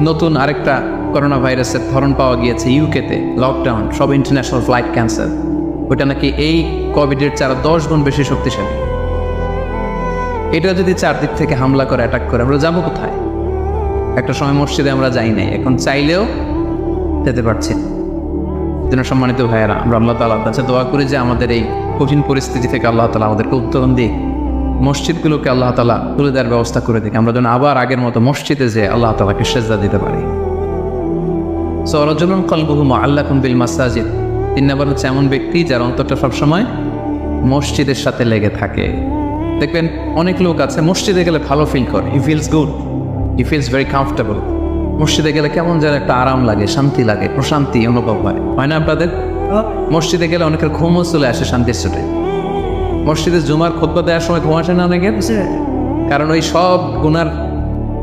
নতুন আরেকটা করোনা ভাইরাসের ধরন পাওয়া গিয়েছে ইউকেতে, লকডাউন, সব ইন্টারন্যাশনাল ফ্লাইট ক্যান্সেল। ওইটা নাকি এই কোভিডের 10 গুণ বেশি শক্তিশালী। এটা যদি চারদিক থেকে হামলা করে, অ্যাটাক করে, আমরা যাবো কোথায়? একটা সময় মসজিদে আমরা যাই নাই, এখন চাইলেও যেতে পারছি না। যেন সম্মানিত ভাইয়েরা, আমরা আল্লাহ তাআলার কাছে দোয়া করি যে আমাদের এই কঠিন পরিস্থিতি থেকে আল্লাহ তাআলা আমাদেরকে উত্তরণ দিক, মসজিদগুলোকে আল্লাহ তাআলা তুলে দেওয়ার ব্যবস্থা করে দিক, আমরা যেন আবার আগের মতো মসজিদে যে আল্লাহ তাআলাকে সেজদা দিতে পারি। সো রাজুলুন কলবুহু মুআল্লাকুন বিল মাসাজিদ। 3 নম্বর হচ্ছে এমন ব্যক্তি যার অন্তরটা সবসময় মসজিদের সাথে লেগে থাকে। দেখবেন অনেক লোক আছে মসজিদে গেলে ভালো ফিল করে, he feels good, he feels very comfortable. মসজিদে গেলে কেমন যেন একটা আরাম লাগে, শান্তি লাগে, প্রশান্তি অনুভব হয় না আপনাদের? মসজিদে গেলে অনেকের ঘুমও চলে আসে শান্তির চোটে। মসজিদে জুমার খুতবা দেওয়ার সময় ঘুম আসে না অনেকের? কারণ ওই সব গুনার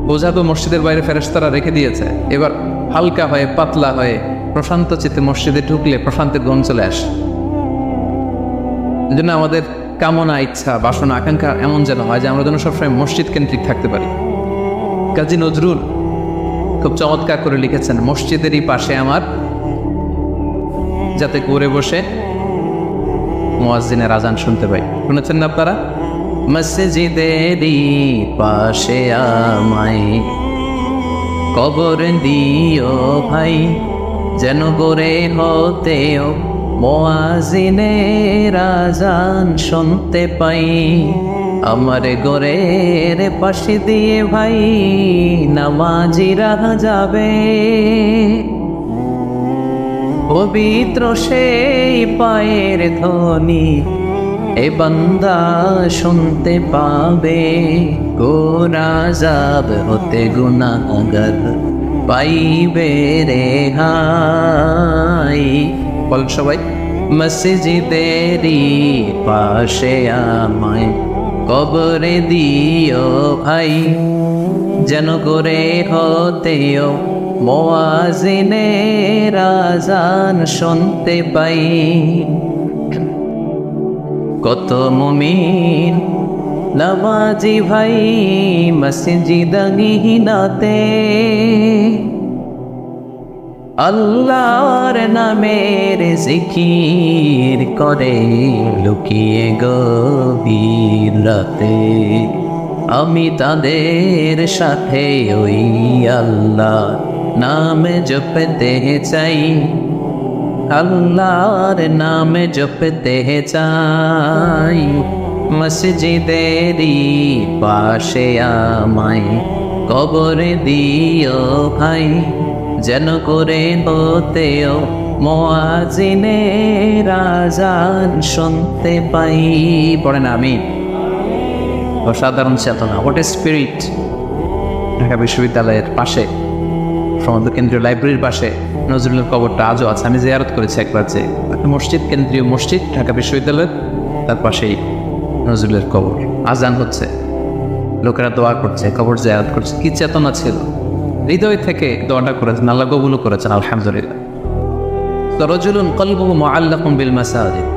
বোঝা তো মসজিদের বাইরে ফেরেশতারা রেখে দিয়েছে। এবার হালকা হয়ে, পাতলা হয়ে, প্রশান্ত চিত্তে মসজিদে ঢুকলে প্রশান্তের ঘুম চলে আসে। এই জন্য আমাদের কামনা, ইচ্ছা, বাসনা, আকাঙ্ক্ষা এমন যেন হয় যে আমরা যেন সবসময় মসজিদ কেন্দ্রিক থাকতে পারি। কাজী নজরুল খুব চমৎকার করে লিখেছেন, মসজিদেরই পাশে আমার, যাতে ঘুরে বসে মুয়াজ্জিনের আজান শুনতে পাই। শুনেছেন না আপনারা? মসজিদেরই পাশে আমায় কবর দিও ভাই, যেন করে হতেও মুয়াজ্জিনের আজান শুনতে পাই। আমার ঘরের পাশে দিয়ে ভাই নামাজিরা যাবে, পবিত্র সেই পায়ের ধ্বনি এ বান্দা শুনতে পাবে। গোনাজাব হতে গুনাহগার পাইবে রেহাই। বল সবাই, মসজিদেরই পাশে আমায় কবরে দিও ভাই, যেন করে হতেও মুয়াজ্জিনের আযান শুনতে পাই। কত মুমিন নামাজি ভাই মসজিদে আল্লাহর নামের জিকির করে লুকিয়ে গভীর রাতে। আমি তাদের সাথে ওই আল্লাহ নামে জপতে চাই, আল্লাহর নামে জপতে চাই। মসজিদেরই পাশে আমায় কবরে দিও ভাই, যেন করে হতেও মুয়াজ্জিনের আযান শুনতে পাই। পড়েন আমিন। অসাধারণ চেতনা, হোয়াট এ স্পিরিট। ঢাকা বিশ্ববিদ্যালয়ের পাশে সমুদ্র কেন্দ্রীয় লাইব্রেরির পাশে নজরুলের কবরটা আজও আছে। আমি জিয়ারত করেছি একবার, যে মসজিদ, কেন্দ্রীয় মসজিদ ঢাকা বিশ্ববিদ্যালয়ের, তার পাশেই নজরুলের কবর। আজান হচ্ছে, লোকেরা দোয়া করছে, কবর জিয়ারত করছে। কি চেতনা ছিল, হৃদয় থেকে দোয়াটা করেছেন, আল্লাহ কবুলও করেছেন আলহামদুলিল্লাহ। রাজুলুন কলবুহু মুআল্লাকুন বিল মাসাজিদ।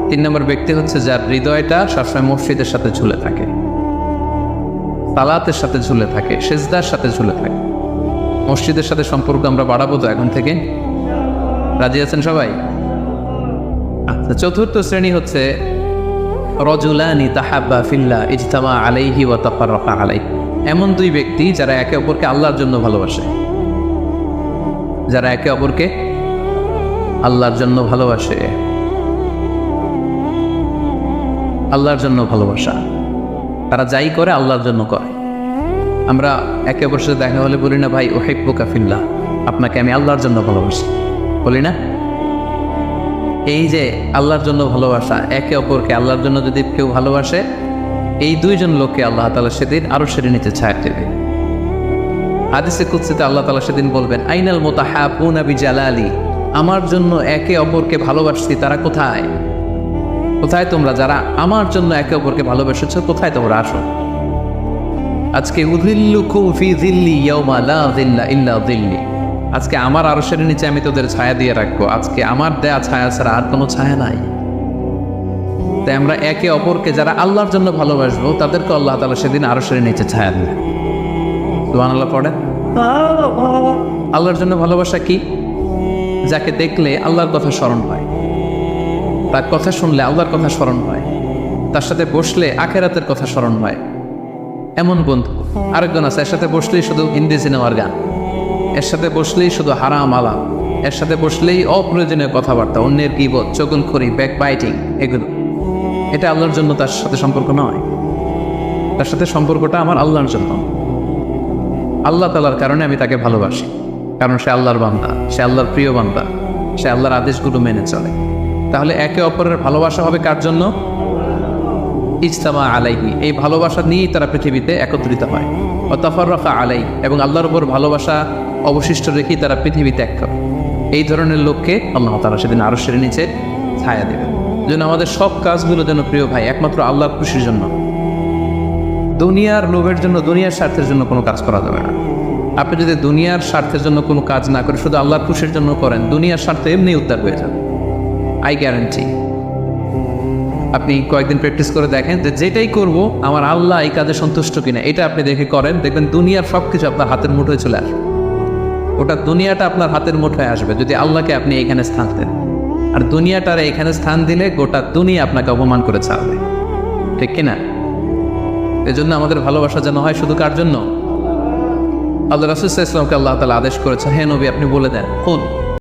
3 নম্বর ব্যক্তি হচ্ছে যার হৃদয়টা সবসময় মসজিদের সাথে ঝুলে থাকে, সালাতের সাথে ঝুলে থাকে, সিজদার সাথে ঝুলে থাকে। মসজিদের সাথে সম্পর্ক আমরা বাড়াবো তো এখন থেকে? রাজি আছেন সবাই? আচ্ছা, চতুর্থ শ্রেণী হচ্ছে রজুলানি তাহাব্বা ফিল্লাহ ইজতামা আলাইহি ওয়া তাফাররাকা আলাইহি। এমন 2 ব্যক্তি যারা একে অপরকে আল্লাহর জন্য ভালোবাসে, যারা একে অপরকে আল্লাহর জন্য ভালোবাসে। আল্লাহর জন্য ভালোবাসা, তারা যাই করে আল্লাহর জন্য করে। আমরা একে অপরের সাথে দেখা হলে বলি না, ভাই উহিব্বুকা ফিল্লাহ, আপনাকে আমি আল্লাহর জন্য ভালোবাসি, বলি না? এই যে আল্লাহর জন্য ভালোবাসা, একে অপরকে আল্লাহর জন্য যদি কেউ ভালোবাসে, এই 2 জন লোককে আল্লাহ তাআলা সেদিন আরো সেরে নিচে ছায়া দেবে। হাদিসে কুদসিতে আল্লাহ তাআলা সেদিন বলবেন, আইনাল মুতাহাব্বুনা বিজালালি, আমার জন্য একে অপরকে ভালোবাসছি তারা কোথায়? কোথায় তোমরা যারা আমার জন্য একে অপরকে ভালোবেসেছো, কোথায় তোমরা? আসো। আজকে উযিল্লুকুম ফি যিল্লি ইয়াওমা লা যিল্লা ইল্লা যিল্লি, আজকে আমার আরশের নিচে আমি তোদের ছায়া দিয়ে রাখবো। আজকে আমার দেয়া ছায়া ছাড়া আর কোনো ছায়া নাই। তাই আমরা একে অপরকে যারা আল্লাহর জন্য ভালোবাসবো, তাদেরকে আল্লাহ তাআলা সেদিন আরশের নিচে ছায়া দেবে। সুবহানাল্লাহ পড়েন। আল্লাহর জন্য ভালোবাসা কি? যাকে দেখলে আল্লাহর কথা স্মরণ হয়, তার কথা শুনলে আল্লাহর কথা স্মরণ হয়, তার সাথে বসলে আখেরাতের কথা স্মরণ হয়, এমন বন্ধু। আরেকজন আছে, এর সাথে বসলেই শুধু হিন্দি সিনেমার গান, এর সাথে বসলেই শুধু হারাম আলাপ, এর সাথে বসলেই অপ্রয়োজনীয় কথাবার্তা, অন্যের গীবত, চগলখড়ি, ব্যাকবাইটিং, এগুলো। এটা আল্লাহর জন্য তার সাথে সম্পর্ক নয়। তার সাথে সম্পর্কটা আমার আল্লাহর জন্য, আল্লাহ তাআলার কারণে আমি তাকে ভালোবাসি, কারণ সে আল্লাহর বান্দা, সে আল্লাহর প্রিয় বান্দা, সে আল্লাহর আদেশগুলো মেনে চলে। তাহলে একে অপরের ভালোবাসা হবে কার জন্য? ইজতামা আলাইহি, এই ভালোবাসা নিয়েই তারা পৃথিবীতে একত্রিত হয়। ওয়া তাফাররাকা আলাইহি, এবং আল্লাহর উপর ভালোবাসা অবশিষ্ট রেখেই তারা পৃথিবী ত্যাগ করে। এই ধরনের লোককে আল্লাহ তাআলা সেদিন আরশের নিচে ছায়া দেবেন। যেন আমাদের সব কাজগুলো যেন প্রিয় ভাই একমাত্র আল্লাহর খুশির জন্য, দুনিয়ার লোভের জন্য, দুনিয়ার স্বার্থের জন্য কোনো কাজ করা যাবে না। আপনি যদি দুনিয়ার স্বার্থের জন্য কোনো কাজ না করে শুধু আল্লাহর খুশির জন্য করেন, দুনিয়ার স্বার্থ এমনি উদ্ধার হয়ে যাবে, আই গ্যারান্টি। আপনি কয়েকদিন প্র্যাকটিস করে দেখেন যে যেটাই করব আমার আল্লাহ এই কাজে সন্তুষ্ট কিনা, এটা আপনি দেখে করেন, দেখবেন দুনিয়ার সব কিছু আপনার হাতের মুঠোয় চলে আসবে। ওটা দুনিয়াটা আপনার হাতের মুঠোয় আসবে যদি আল্লাহকে আপনি এখানে স্থান দেন। আর দুনিয়াটারে এখানে স্থান দিলে গোটা দুনিয়া আপনাকে অপমান করে ছাড়বে, ঠিক কিনা? এজন্য আমাদের ভালোবাসা যেন হয় শুধু কার জন্য? আল্লাহ রাসূল সাল্লাল্লাহু আলাইহি ওয়াসাল্লামকে আল্লাহ তাআলা আদেশ করেছেন, হে নবী আপনি বলে দেন, কুল